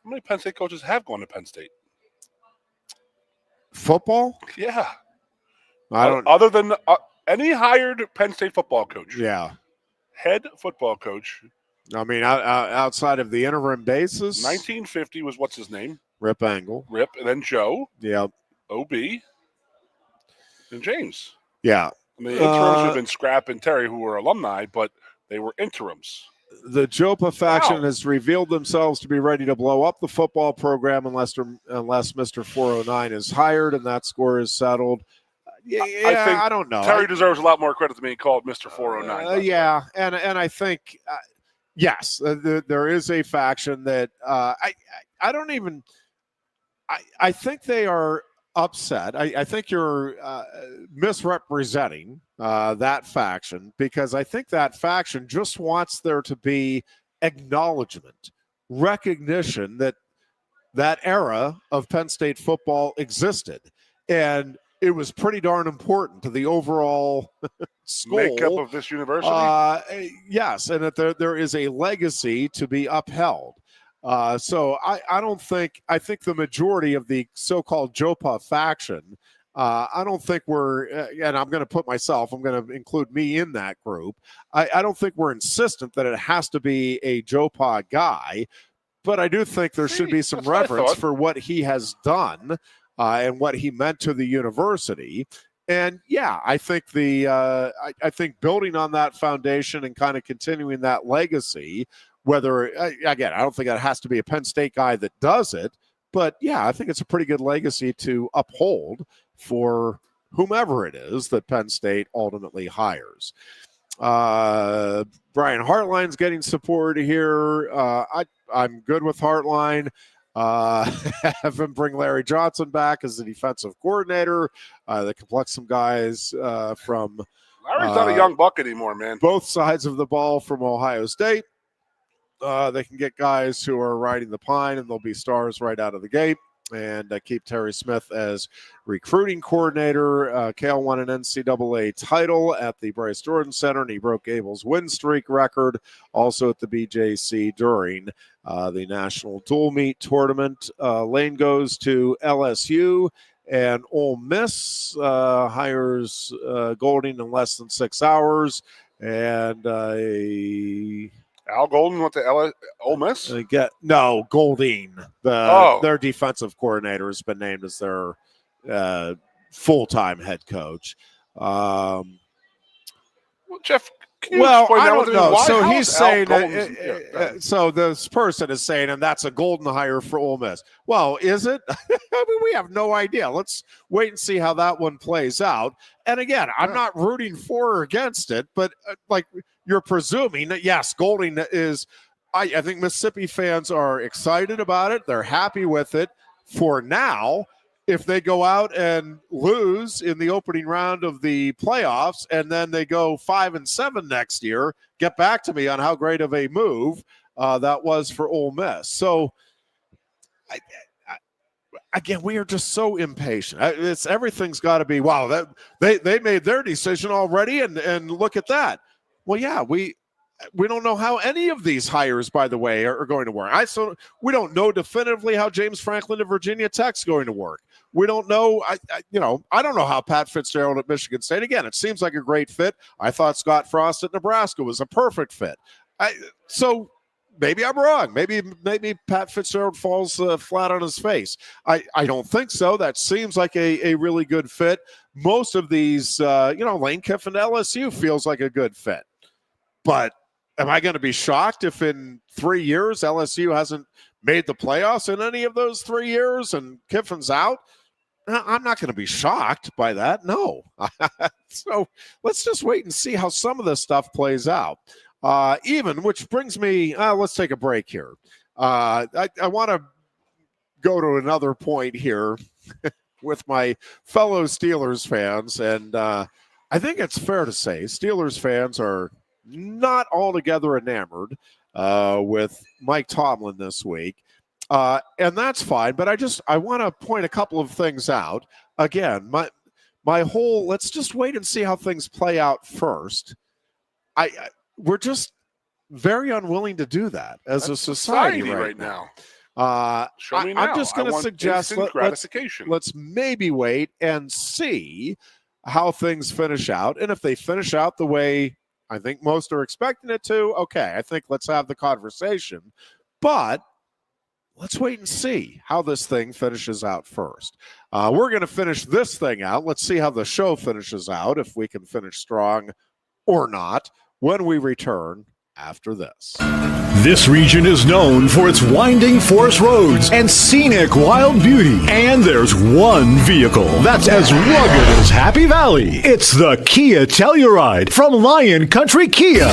How many Penn State coaches have gone to Penn State? Football? Yeah. I don't. Other than any hired Penn State football coach. Yeah. Head football coach. I mean, outside of the interim basis. 1950 was what's his name? Rip Angle. Rip, and then Joe. Yeah. OB. And James. Yeah. I mean, the interims have been Scrap and Terry, who were alumni, but they were interims. The Jopa faction has revealed themselves to be ready to blow up the football program unless Mr. 409 is hired and that score is settled. I don't know. Terry deserves a lot more credit than being called Mr. 409. Yeah, and I think, yes, there is a faction that I don't even – I think they are upset. I think you're misrepresenting that faction, because I think that faction just wants there to be acknowledgement, recognition that era of Penn State football existed. And it was pretty darn important to the overall school makeup of this university. Yes, and that there is a legacy to be upheld. So I think the majority of the so-called JOPA faction, I don't think we're, and I'm going to include me in that group. I don't think we're insistent that it has to be a JOPA guy, but I do think there should be some reverence for what he has done and what he meant to the university. And yeah, I think I think building on that foundation and kind of continuing that legacy, whether, again, I don't think it has to be a Penn State guy that does it, but yeah, I think it's a pretty good legacy to uphold for whomever it is that Penn State ultimately hires. Brian Hartline's getting support here. I'm good with Hartline. Have him bring Larry Johnson back as the defensive coordinator. They can pluck some guys from Larry's not a young buck anymore, man. Both sides of the ball from Ohio State. They can get guys who are riding the pine, and they'll be stars right out of the gate. And keep Terry Smith as recruiting coordinator. Cale won an NCAA title at the Bryce Jordan Center, and he broke Abel's win streak record also at the BJC during the National Dual Meet Tournament. Lane goes to LSU, and Ole Miss hires Golding in less than 6 hours. And Al Golden went to Ole Miss? Golding. Their defensive coordinator has been named as their full-time head coach. Well, Jeff, can you explain I that don't know. Why? So How he's is saying, so this person is saying, and that's a Golden hire for Ole Miss. Well, is it? I mean, we have no idea. Let's wait and see how that one plays out. And again, I'm not rooting for or against it, but you're presuming that, yes, Golding is, I think Mississippi fans are excited about it. They're happy with it for now. If they go out and lose in the opening round of the playoffs and then they go 5-7 next year, get back to me on how great of a move that was for Ole Miss. So, again, we are just so impatient. Everything's got to be, wow, that they made their decision already, and look at that. Well, yeah, we don't know how any of these hires, by the way, are going to work. We don't know definitively how James Franklin of Virginia Tech's going to work. We don't know. I don't know how Pat Fitzgerald at Michigan State. Again, it seems like a great fit. I thought Scott Frost at Nebraska was a perfect fit. So maybe I'm wrong. Maybe Pat Fitzgerald falls flat on his face. I don't think so. That seems like a really good fit. Most of these, Lane Kiffin to LSU feels like a good fit. But am I going to be shocked if in 3 years LSU hasn't made the playoffs in any of those 3 years and Kiffin's out? I'm not going to be shocked by that. No. So let's just wait and see how some of this stuff plays out. Which brings me, let's take a break here. I want to go to another point here with my fellow Steelers fans. And I think it's fair to say Steelers fans are not altogether enamored with Mike Tomlin this week. And that's fine, but I want to point a couple of things out. Again, my whole, let's just wait and see how things play out first. We're just very unwilling to do that as a society right now. Show me now. I'm just going to suggest let's maybe wait and see how things finish out. And if they finish out the way I think most are expecting it to, okay, I think let's have the conversation. But let's wait and see how this thing finishes out first. We're going to finish this thing out. Let's see how the show finishes out, if we can finish strong or not, when we return after this. This region is known for its winding forest roads and scenic wild beauty. And there's one vehicle that's as rugged as Happy Valley. It's the Kia Telluride from Lion Country Kia.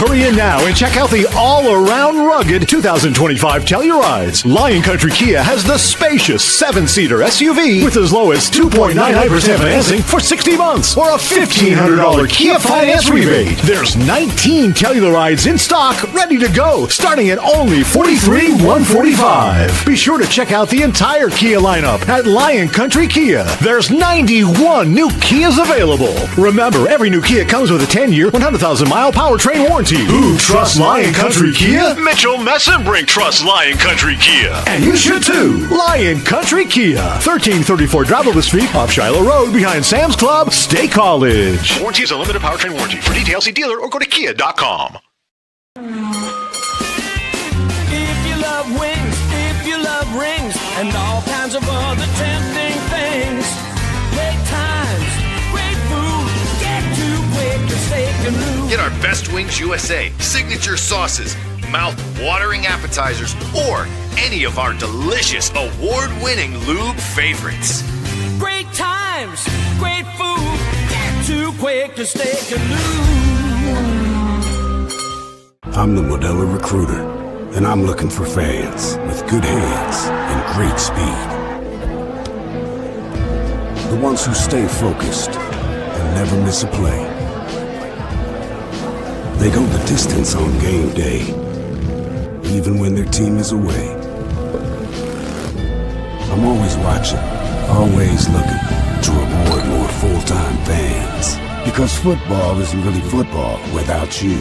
Hurry in now and check out the all-around rugged 2025 Tellurides. Lion Country Kia has the spacious 7-seater SUV with as low as 2.99% financing for 60 months or a $1,500 Kia finance rebate. There's 19 Tellurides in stock, ready to go, starting at only $43,145. Be sure to check out the entire Kia lineup at Lion Country Kia. There's 91 new Kias available. Remember, every new Kia comes with a 10-year, 100,000-mile powertrain warranty. Who trusts Lion Country Kia? Mitchell Messenbrink trusts Lion Country Kia. And you should too. Lion Country Kia. 1334 Dryville Street, off Shiloh Road, behind Sam's Club, State College. Warranty is a limited powertrain warranty. For details, see dealer or go to kia.com. If you love wings, if you love rings, and all kinds of other tempting things, great times, great food, get to Quaker Steak Lube. Get our Best Wings USA, signature sauces, mouth-watering appetizers, or any of our delicious award-winning lube favorites. Great times, great food, get to Quaker Steak Lube. I'm the Modelo Recruiter, and I'm looking for fans with good hands and great speed. The ones who stay focused and never miss a play. They go the distance on game day, even when their team is away. I'm always watching, always looking to reward more full-time fans. Because football isn't really football without you.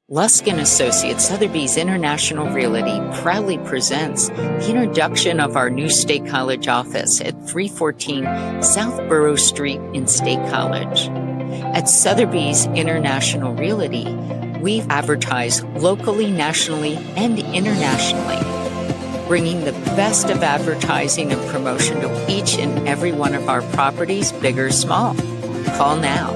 Lusk & Associates Sotheby's International Realty proudly presents the introduction of our new State College office at 314 South Borough Street in State College. At Sotheby's International Realty, we advertise locally, nationally, and internationally, bringing the best of advertising and promotion to each and every one of our properties, big or small. Call now.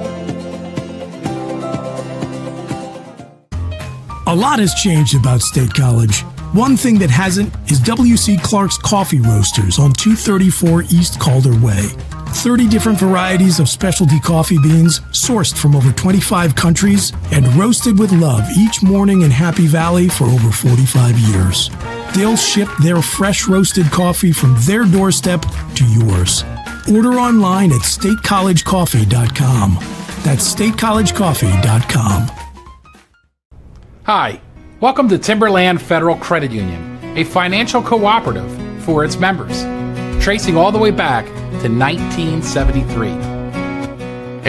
A lot has changed about State College. One thing that hasn't is W.C. Clark's Coffee Roasters on 234 East Calder Way. 30 different varieties of specialty coffee beans sourced from over 25 countries and roasted with love each morning in Happy Valley for over 45 years. They'll ship their fresh roasted coffee from their doorstep to yours. Order online at statecollegecoffee.com. That's statecollegecoffee.com. Hi, welcome to Timberland Federal Credit Union, a financial cooperative for its members, tracing all the way back to 1973.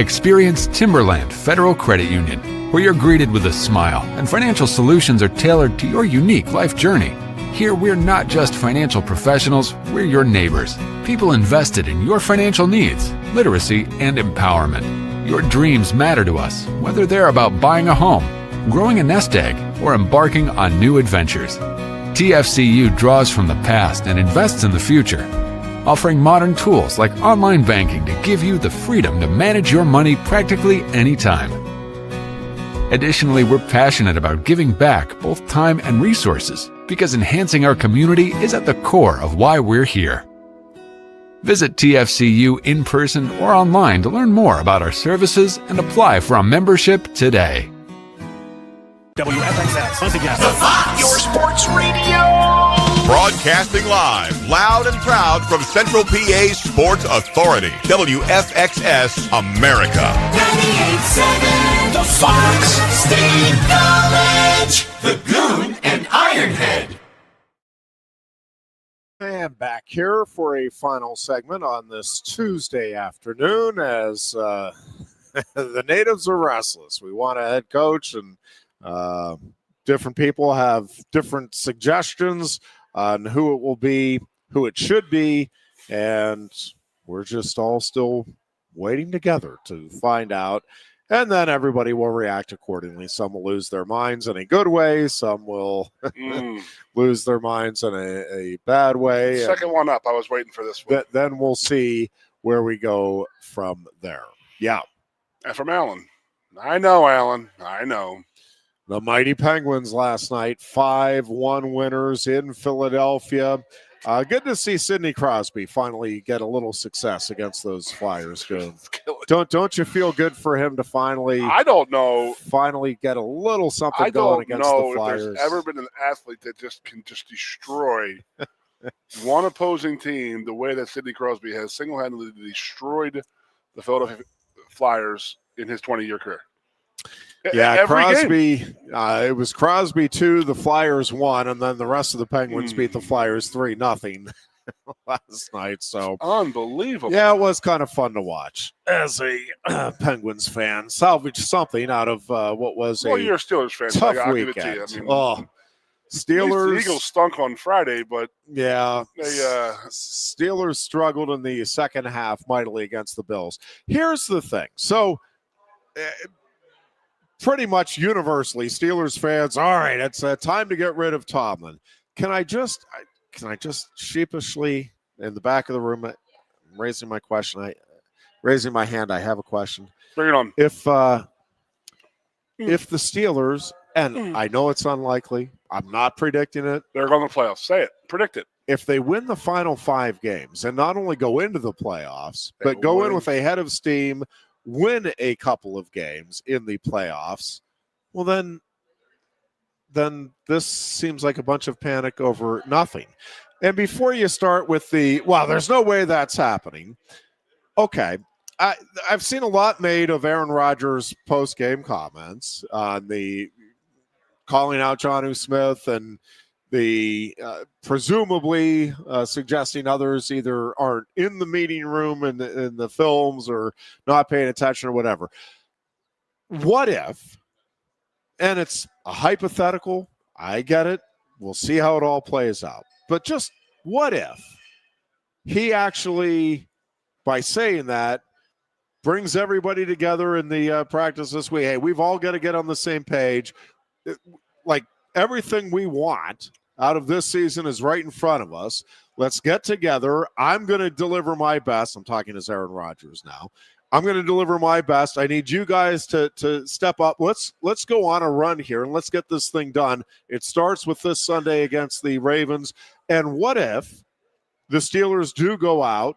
Experience Timberland Federal Credit Union, where you're greeted with a smile and financial solutions are tailored to your unique life journey. Here, we're not just financial professionals, we're your neighbors, people invested in your financial needs, literacy, and empowerment. Your dreams matter to us, whether they're about buying a home, growing a nest egg, or embarking on new adventures. TFCU draws from the past and invests in the future, offering modern tools like online banking to give you the freedom to manage your money practically anytime. Additionally, we're passionate about giving back both time and resources because enhancing our community is at the core of why we're here. Visit TFCU in person or online to learn more about our services and apply for a membership today. WFXS, once again, the Fox, your sports radio. Broadcasting live, loud and proud from Central PA's Sports Authority, WFXS America. 98.7, the Fox, State College, the Goon and Ironhead. And back here for a final segment on this Tuesday afternoon as the natives are restless. We want a head coach, and different people have different suggestions on who it will be, who it should be, and we're just all still waiting together to find out. And then everybody will react accordingly. Some will lose their minds in a good way. Some will lose their minds in a bad way. Second one up. I was waiting for this one. Then we'll see where we go from there. Yeah. And from Alan. I know, Alan. I know. The mighty Penguins last night, 5-1 winners in Philadelphia. Good to see Sidney Crosby finally get a little success against those Flyers. Good. Don't you feel good for him to finally? I don't know. Finally get a little something going against the Flyers. I don't know if there's ever been an athlete that can destroy one opposing team the way that Sidney Crosby has single-handedly destroyed the Philadelphia Flyers in his 20-year career. Yeah, Every Crosby. game. It was Crosby 2, the Flyers 1, and then the rest of the Penguins beat the Flyers 3-0 last night. So unbelievable. Yeah, it was kind of fun to watch as a Penguins fan. Salvage something out of what was you're a Steelers fan. tough I'll weekend. give it to you. I mean, Steelers. The Eagles stunk on Friday, but yeah, they Steelers struggled in the second half mightily against the Bills. Here's the thing. So pretty much universally, Steelers fans, all right, it's time to get rid of Tomlin. Can I just sheepishly in the back of the room, I'm raising my question. Raising my hand, I have a question. Bring it on. If the Steelers, and I know it's unlikely, I'm not predicting it. They're going to the playoffs. Say it. Predict it. If they win the final 5 games and not only go into the playoffs, but go in with a head of steam, win a couple of games in the playoffs, well, then this seems like a bunch of panic over nothing. And before you start with there's no way that's happening. Okay. I've seen a lot made of Aaron Rodgers' post-game comments on the calling out Jonnu Smith and the presumably suggesting others either aren't in the meeting room in the films or not paying attention or whatever. What if, and it's a hypothetical, I get it, we'll see how it all plays out, but just what if he actually, by saying that, brings everybody together in the practice this week? Hey, we've all got to get on the same page. Like, everything we want out of this season is right in front of us. Let's get together. I'm going to deliver my best. I'm talking as Aaron Rodgers now. I'm going to deliver my best. I need you guys to step up. Let's go on a run here, and let's get this thing done. It starts with this Sunday against the Ravens. And what if the Steelers do go out,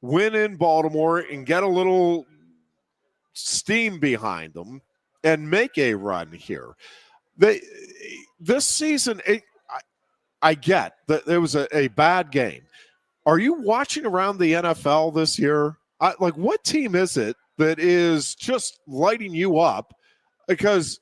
win in Baltimore, and get a little steam behind them and make a run here? This season, I get that it was a bad game. Are you watching around the NFL this year? What team is it that is just lighting you up? Because,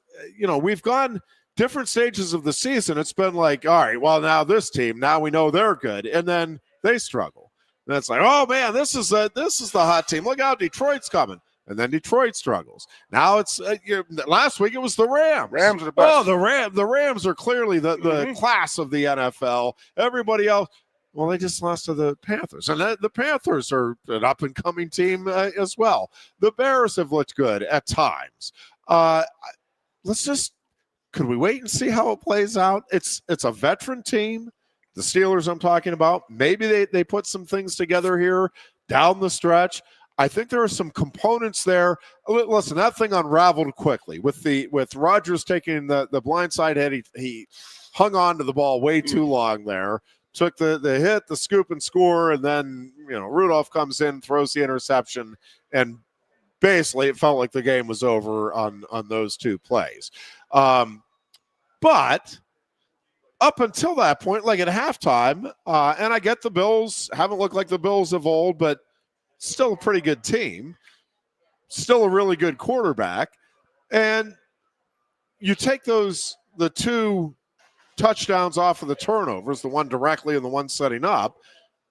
we've gone different stages of the season. It's been like, all right, well, now this team, now we know they're good. And then they struggle. And it's like, oh, man, this is the hot team. Look out, Detroit's coming. And then Detroit struggles. Now it's last week it was the Rams. Rams are the best. Oh, the Rams are clearly the class of the NFL. Everybody else, well, they just lost to the Panthers. And the Panthers are an up-and-coming team as well. The Bears have looked good at times. Could we wait and see how it plays out? It's a veteran team. The Steelers I'm talking about. Maybe they put some things together here down the stretch. I think there are some components there. Listen, that thing unraveled quickly with Rodgers taking the blindside hit. He hung on to the ball way too long there. Took the hit, the scoop and score, and then Rudolph comes in, throws the interception, and basically it felt like the game was over on those two plays. But up until that point, like at halftime, and I get the Bills haven't looked like the Bills of old, but still a pretty good team, still a really good quarterback. And you take the two touchdowns off of the turnovers, the one directly and the one setting up.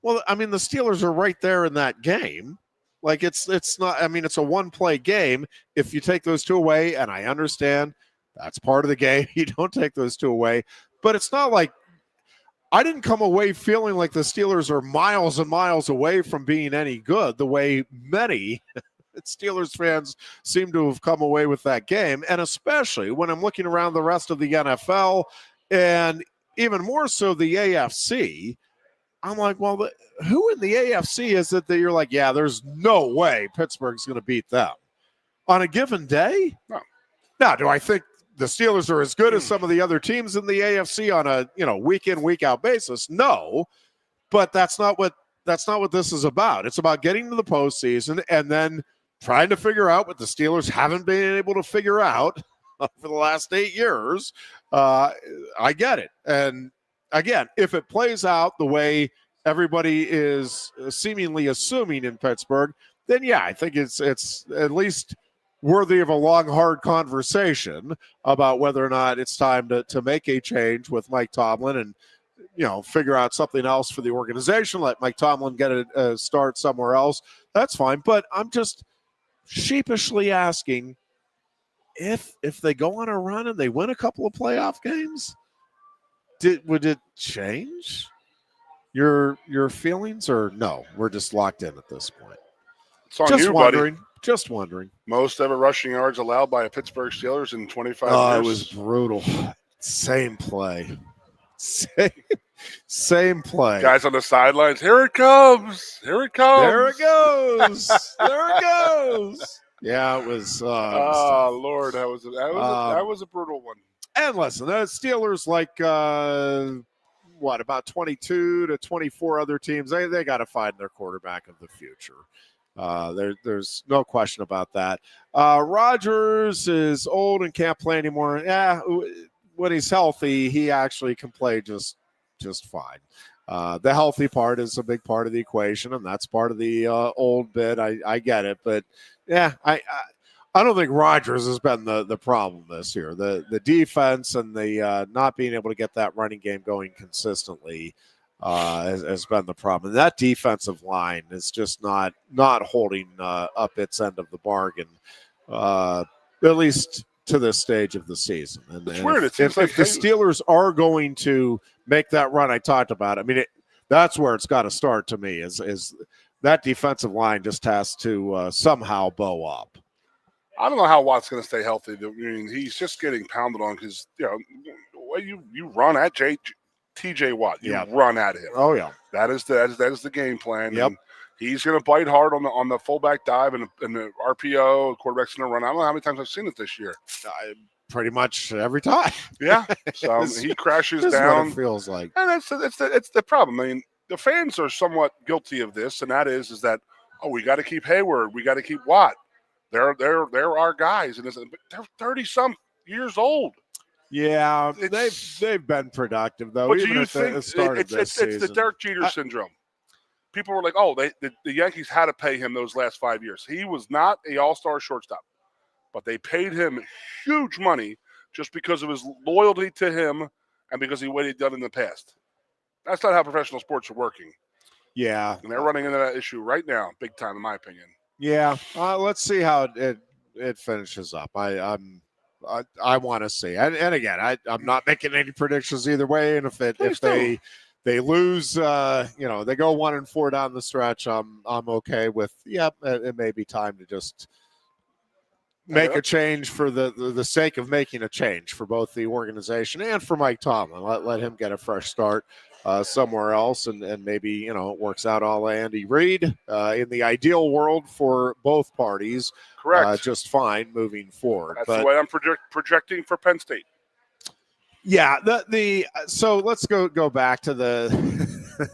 Well, I mean, the Steelers are right there in that game. Like it's not, I mean, it's a one-play game. If you take those two away, and I understand that's part of the game, you don't take those two away, but it's not like I didn't come away feeling like the Steelers are miles and miles away from being any good the way many Steelers fans seem to have come away with that game. And especially when I'm looking around the rest of the NFL and even more so the AFC, I'm like, well, who in the AFC is it that you're like, yeah, there's no way Pittsburgh's going to beat them on a given day? No. Now, do I think the Steelers are as good as some of the other teams in the AFC on a week in, week out basis? No, but that's not what this is about. It's about getting to the postseason and then trying to figure out what the Steelers haven't been able to figure out for the last 8 years. I get it. And again, if it plays out the way everybody is seemingly assuming in Pittsburgh, then yeah, I think it's at least worthy of a long, hard conversation about whether or not it's time to make a change with Mike Tomlin and, figure out something else for the organization. Let Mike Tomlin get a start somewhere else. That's fine. But I'm just sheepishly asking, if they go on a run and they win a couple of playoff games, would it change your feelings, or no? We're just locked in at this point. It's on just you, wondering, buddy. Just wondering. Most ever rushing yards allowed by a Pittsburgh Steelers in 25 years. It was brutal. Same play. Same play. Guys on the sidelines. Here it comes. Here it comes. There it goes. There it goes. Yeah, it was. Lord, that was a brutal one. And listen, the Steelers, like about 22 to 24 other teams, they got to find their quarterback of the future. There's no question about that. Rodgers is old and can't play anymore. Yeah, when he's healthy, he actually can play just fine. The healthy part is a big part of the equation, and that's part of the old bit. I get it, but yeah, I don't think Rodgers has been the problem this year. The defense and the not being able to get that running game going consistently has been the problem. And that defensive line is just not holding up its end of the bargain, at least to this stage of the season. And it's weird. If the Steelers are going to make that run I talked about, I mean, that's where it's got to start to me, is that defensive line just has to somehow bow up. I don't know how Watt's going to stay healthy. I mean, he's just getting pounded on because, you run at TJ Watt. You run at him. Oh, yeah. That is the game plan. Yep. And he's going to bite hard on the fullback dive and the RPO. The quarterback's going to run. I don't know how many times I've seen it this year. Pretty much every time. Yeah. So he crashes this down. Is what it feels like. And it's the problem. I mean, the fans are somewhat guilty of this, and that is that, we got to keep Hayward. We got to keep Watt. They're our guys, and they're 30-some years old. Yeah, they've been productive though. But even do you at think the start of this season. It's the Derek Jeter syndrome? People were like, the Yankees had to pay him those last 5 years. He was not an all-star shortstop, but they paid him huge money just because of his loyalty to him and because of what he'd done in the past. That's not how professional sports are working. Yeah, and they're running into that issue right now, big time, in my opinion. Yeah, let's see how it finishes up. I want to see, and again, I'm not making any predictions either way. And if they lose, they go 1-4 down the stretch, I'm okay with. It may be time to just make a change for the sake of making a change for both the organization and for Mike Tomlin. Let him get a fresh start somewhere else, and maybe it works out all Andy Reid in the ideal world for both parties. Correct. Just fine moving forward. That's the way I'm projecting for Penn State. Yeah. So let's go back to the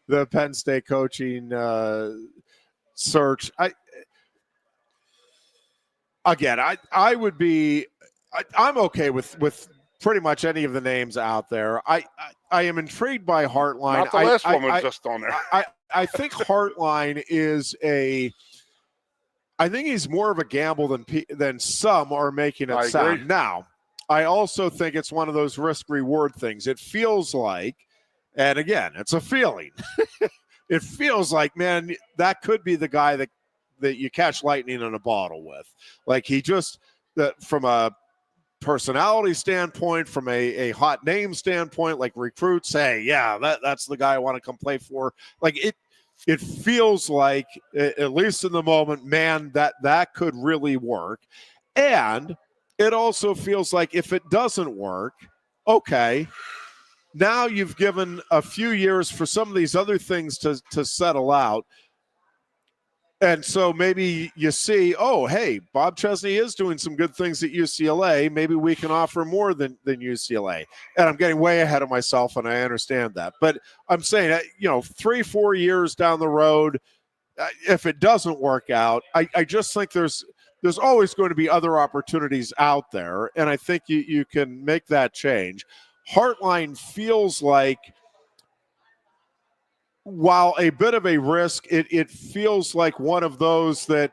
the Penn State coaching search. I would be. I'm okay with pretty much any of the names out there. I am intrigued by Hartline. Not the last one was just on there. I think Hartline is I think he's more of a gamble than some are making it sound. Agree. Now, I also think it's one of those risk-reward things. It feels like, and again, it's a feeling. It feels like, man, that could be the guy that you catch lightning in a bottle with. Like he just, from a personality standpoint, from a hot name standpoint, like recruits say, yeah, that's the guy I want to come play for. Like it feels like, at least in the moment, man, that could really work. And it also feels like if it doesn't work, okay, now you've given a few years for some of these other things to settle out. And so maybe you see, hey, Bob Chesney is doing some good things at UCLA. Maybe we can offer more than UCLA. And I'm getting way ahead of myself, and I understand that. But I'm saying, 3-4 years down the road, if it doesn't work out, I just think there's always going to be other opportunities out there, and I think you can make that change. Heartline feels like, while a bit of a risk, it feels like one of those that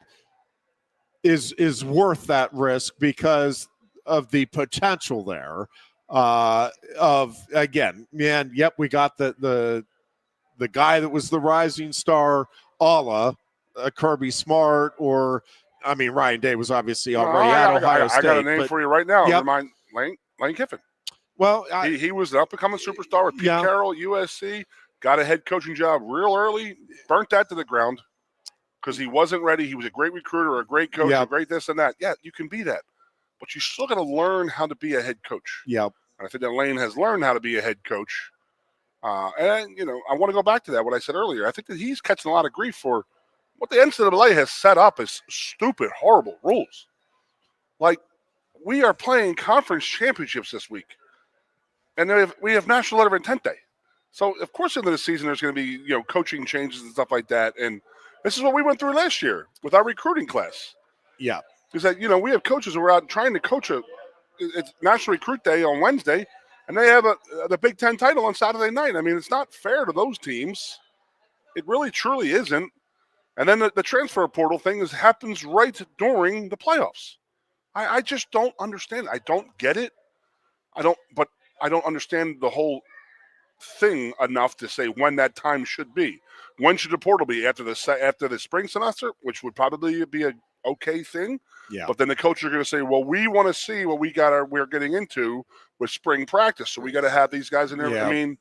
is worth that risk because of the potential there. We got the guy that was the rising star, a la Kirby Smart, or Ryan Day was obviously already at Ohio State. I got a name for you right now. Yep. Remind Lane Kiffin. Well, he was an up-and-coming superstar with Pete Carroll, USC. Got a head coaching job real early. Burnt that to the ground because he wasn't ready. He was a great recruiter, a great coach, a great this and that. Yeah, you can be that, but you still got to learn how to be a head coach. Yep. And I think that Lane has learned how to be a head coach. I want to go back to that, what I said earlier. I think that he's catching a lot of grief for what the NCAA has set up as stupid, horrible rules. Like, we are playing conference championships this week, and we have National Letter of Intent Day. So, of course, into the season, there's going to be, coaching changes and stuff like that. And this is what we went through last year with our recruiting class. Yeah. Is that, we have coaches who are out trying to coach it's National Recruit Day on Wednesday, and they have the Big Ten title on Saturday night. I mean, it's not fair to those teams. It really, truly isn't. And then the transfer portal thing happens right during the playoffs. I just don't understand. I don't get it. I don't understand the whole thing enough to say when that time should be. When should the portal be? After the spring semester, which would probably be a okay thing. Yeah. But then the coaches are going to say, well, we want to see what we're getting into with spring practice. So we got to have these guys in there. Yeah. I mean,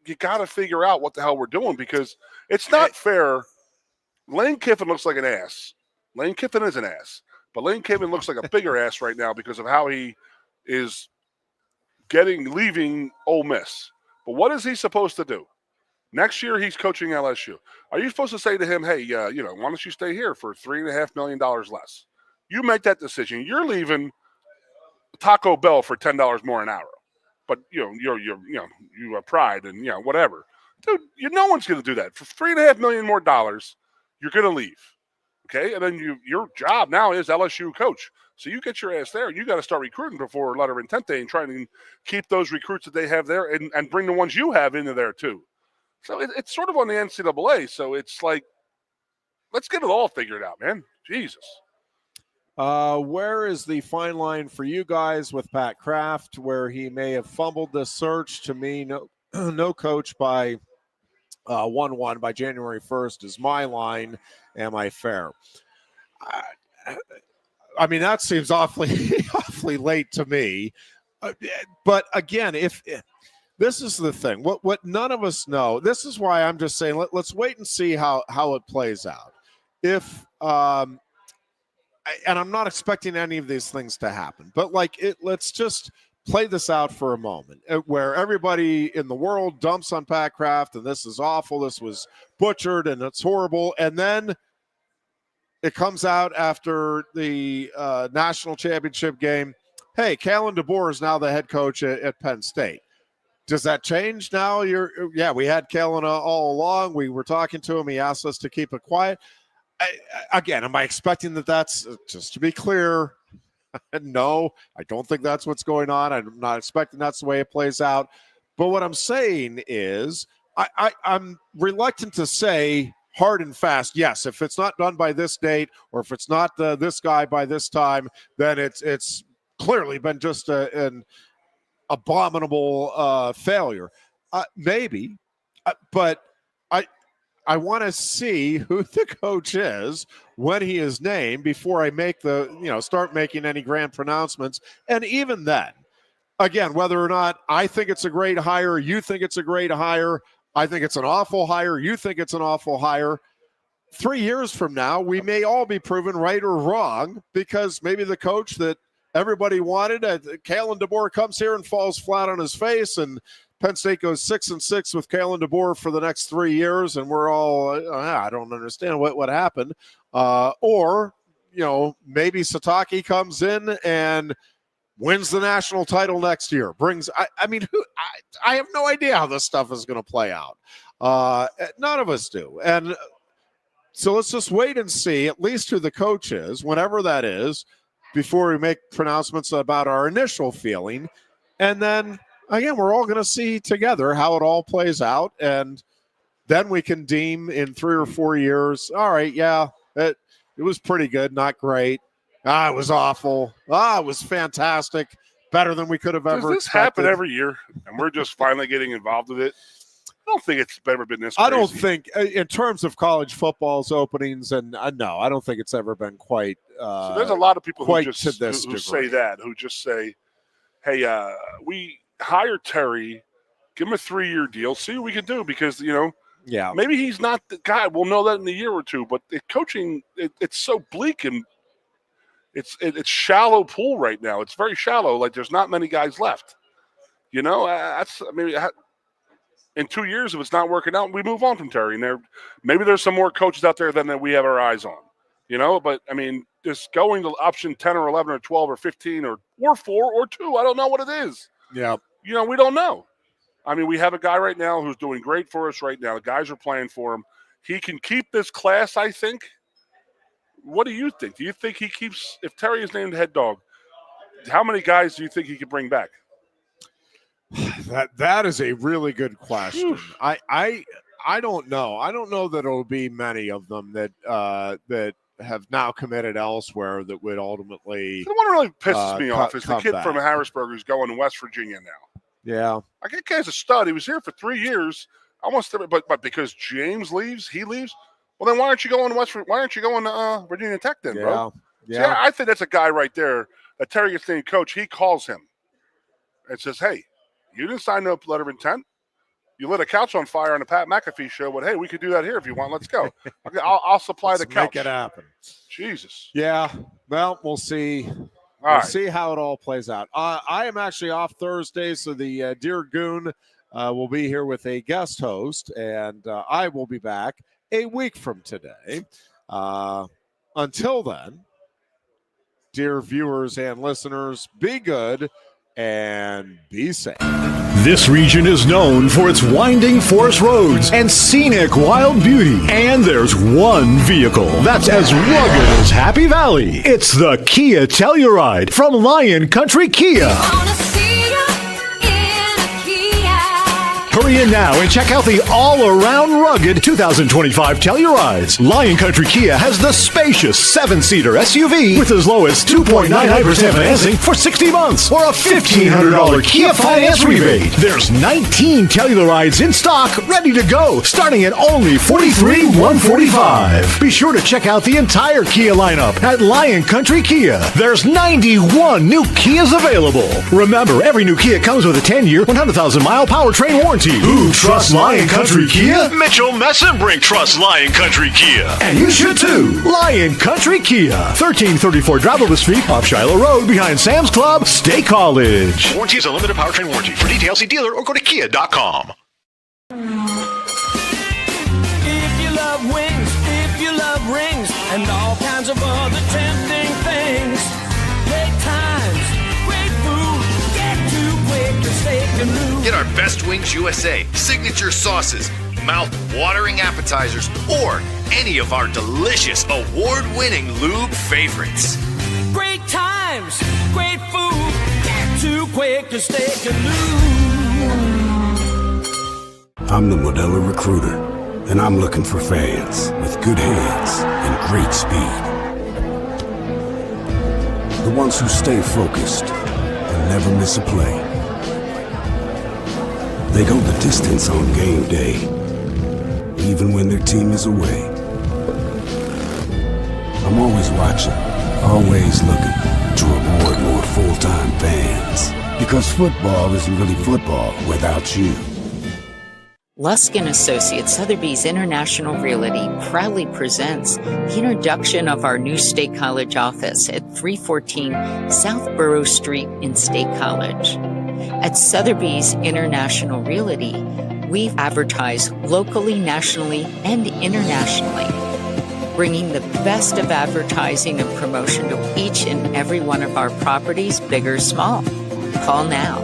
you got to figure out what the hell we're doing, because it's not fair. Lane Kiffin looks like an ass. Lane Kiffin is an ass. But Lane Kiffin looks like a bigger ass right now because of how he is leaving Ole Miss. But what is he supposed to do? Next year, he's coaching LSU. Are you supposed to say to him, hey, why don't you stay here for $3.5 million less? You make that decision. You're leaving Taco Bell for $10 more an hour. But, you have pride and, whatever. Dude, no one's going to do that. For $3.5 million more, you're going to leave. Okay? And then your job now is LSU coach. So you get your ass there. You got to start recruiting before Letter of Intent Day and trying to keep those recruits that they have there and bring the ones you have into there too. So it's sort of on the NCAA. So it's like, let's get it all figured out, man. Jesus. Where is the fine line for you guys with Pat Kraft, where he may have fumbled this search? To me, no coach by 1-1 by January 1st is my line. Am I fair? I mean, that seems awfully late to me. But again, if this is the thing, what none of us know, this is why I'm just saying, let's wait and see how it plays out. If and I'm not expecting any of these things to happen, but let's just play this out for a moment, where everybody in the world dumps on Pat Kraft and this is awful, this was butchered and it's horrible, and then it comes out after the national championship game, hey, Kalen DeBoer is now the head coach at Penn State. Does that change now? We had Kalen all along. We were talking to him. He asked us to keep it quiet. Again, am I expecting that's, just to be clear, no, I don't think that's what's going on. I'm not expecting that's the way it plays out. But what I'm saying is I'm reluctant to say hard and fast, yes, if it's not done by this date or if it's not this guy by this time, then it's clearly been just an abominable failure. Maybe, but I want to see who the coach is when he is named before I make start making any grand pronouncements. And even then, again, whether or not I think it's a great hire, you think it's a great hire, I think it's an awful hire, you think it's an awful hire, 3 years from now, we may all be proven right or wrong, because maybe the coach that everybody wanted, Kalen DeBoer, comes here and falls flat on his face, and Penn State goes 6-6 with Kalen DeBoer for the next 3 years, and we're all, I don't understand what happened. Or, maybe Satake comes in and wins the national title next year. I have no idea how this stuff is going to play out. None of us do. And So let's just wait and see, at least who the coach is, whenever that is, before we make pronouncements about our initial feeling. And then, again, we're all going to see together how it all plays out. And then we can deem in 3 or 4 years, all right, yeah, it was pretty good, not great. It was awful. It was fantastic, better than we could have ever expected. Does this happen every year, and we're just finally getting involved with it? I don't think it's ever been this crazy. I don't think, in terms of college football's openings, and no, I don't think it's ever been quite. So there's a lot of people who just who say that, who just say, "Hey, we hired Terry, give him a 3-year deal, see what we can do," because yeah, maybe he's not the guy. We'll know that in a year or two. But coaching, it's so bleak and it's shallow pool right now. It's very shallow. Like there's not many guys left. In 2 years, if it's not working out, we move on from Terry. And maybe there's some more coaches out there than we have our eyes on, But, just going to option 10 or 11 or 12 or 15 or 4 or 2, I don't know what it is. Yeah. We don't know. We have a guy right now who's doing great for us right now. The guys are playing for him. He can keep this class, I think. What do you think? Do you think he keeps – if Terry is named head dog, how many guys do you think he could bring back? That is a really good question. I don't know. I don't know that it'll be many of them that have now committed elsewhere that would ultimately. The one that really pisses me off is the kid from Harrisburg who's going to West Virginia now. Yeah, that guy's a stud. He was here for 3 years, almost. But because James leaves, he leaves. Well, then why aren't you going to Why aren't you going to Virginia Tech then, bro? Yeah. See, I think that's a guy right there. That Terry gets named coach. He calls him and says, "Hey, you didn't sign no letter of intent. You lit a couch on fire on the Pat McAfee show, but hey, we could do that here if you want. Let's go. Okay, I'll supply the couch. Make it happen." Jesus. Yeah. Well, we'll see. We'll see how it all plays out. I am actually off Thursday, so the Dear Goon will be here with a guest host, and I will be back a week from today. Until then, dear viewers and listeners, be good and be safe. This region is known for its winding forest roads and scenic wild beauty. And there's one vehicle that's as rugged as Happy Valley. It's the Kia Telluride from Lion Country Kia. Hurry in now and check out the all-around rugged 2025 Tellurides. Lion Country Kia has the spacious 7-seater SUV with as low as 2.99% financing for 60 months or a $1,500 Kia finance rebate. There's 19 Tellurides in stock ready to go, starting at only $43,145. Be sure to check out the entire Kia lineup at Lion Country Kia. There's 91 new Kias available. Remember, every new Kia comes with a 10-year, 100,000-mile powertrain warranty. Who trusts Lion Country Kia? Mitchell Messenbrink trusts Lion Country Kia. And you should too. Lion Country Kia. 1334 Drabble Street off Shiloh Road behind Sam's Club, State College. Warranty is a limited powertrain warranty. For details, see dealer or go to kia.com. If you love wings, if you love rings, and all kinds of other tempting things, great times, great food, get to Quaker Steak Lube. Get our Best Wings USA, signature sauces, mouth-watering appetizers, or any of our delicious award-winning lube favorites. Great times, great food, get to Quaker Steak Lube. I'm the Modelo Recruiter, and I'm looking for fans with good hands and great speed. The ones who stay focused and never miss a play. They go the distance on game day, even when their team is away. I'm always watching, always looking to reward more full-time fans. Because football isn't really football without you. Lusk & Associates Sotheby's International Realty proudly presents the introduction of our new State College office at 314 South Borough Street in State College. At Sotheby's International Realty, we advertise locally, nationally, and internationally, bringing the best of advertising and promotion to each and every one of our properties, big or small. Call now.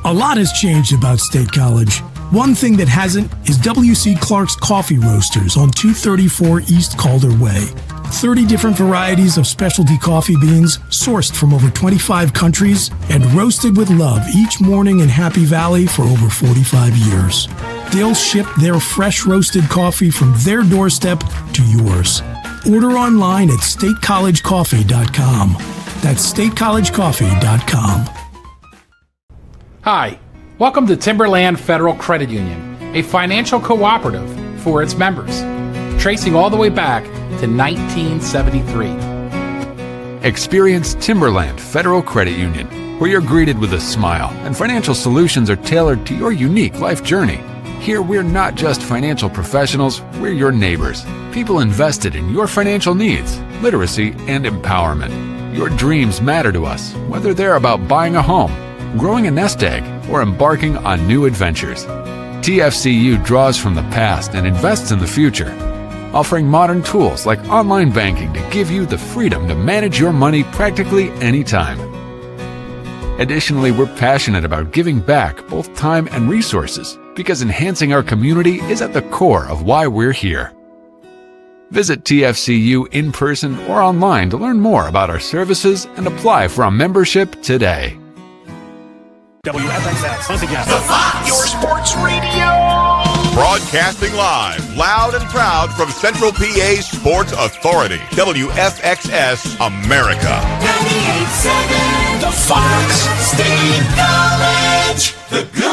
A lot has changed about State College. One thing that hasn't is W.C. Clark's Coffee Roasters on 234 East Calder Way. 30 different varieties of specialty coffee beans sourced from over 25 countries and roasted with love each morning in Happy Valley for over 45 years. They'll ship their fresh roasted coffee from their doorstep to yours. Order online at statecollegecoffee.com. That's statecollegecoffee.com. Hi, welcome to Timberland Federal Credit Union, a financial cooperative for its members, tracing all the way back to 1973. Experience Timberland Federal Credit Union, where you're greeted with a smile and financial solutions are tailored to your unique life journey. Here, we're not just financial professionals, we're your neighbors, people invested in your financial needs, literacy, and empowerment. Your dreams matter to us, whether they're about buying a home, growing a nest egg, or embarking on new adventures. TFCU draws from the past and invests in the future, offering modern tools like online banking to give you the freedom to manage your money practically anytime. Additionally, we're passionate about giving back both time and resources because enhancing our community is at the core of why we're here. Visit TFCU in person or online to learn more about our services and apply for a membership today. WFXS, once again, the Fox, your sports radio. Broadcasting live, loud and proud from Central PA's Sports Authority, WFXS America. 98.7, the Fox State College, the Goon.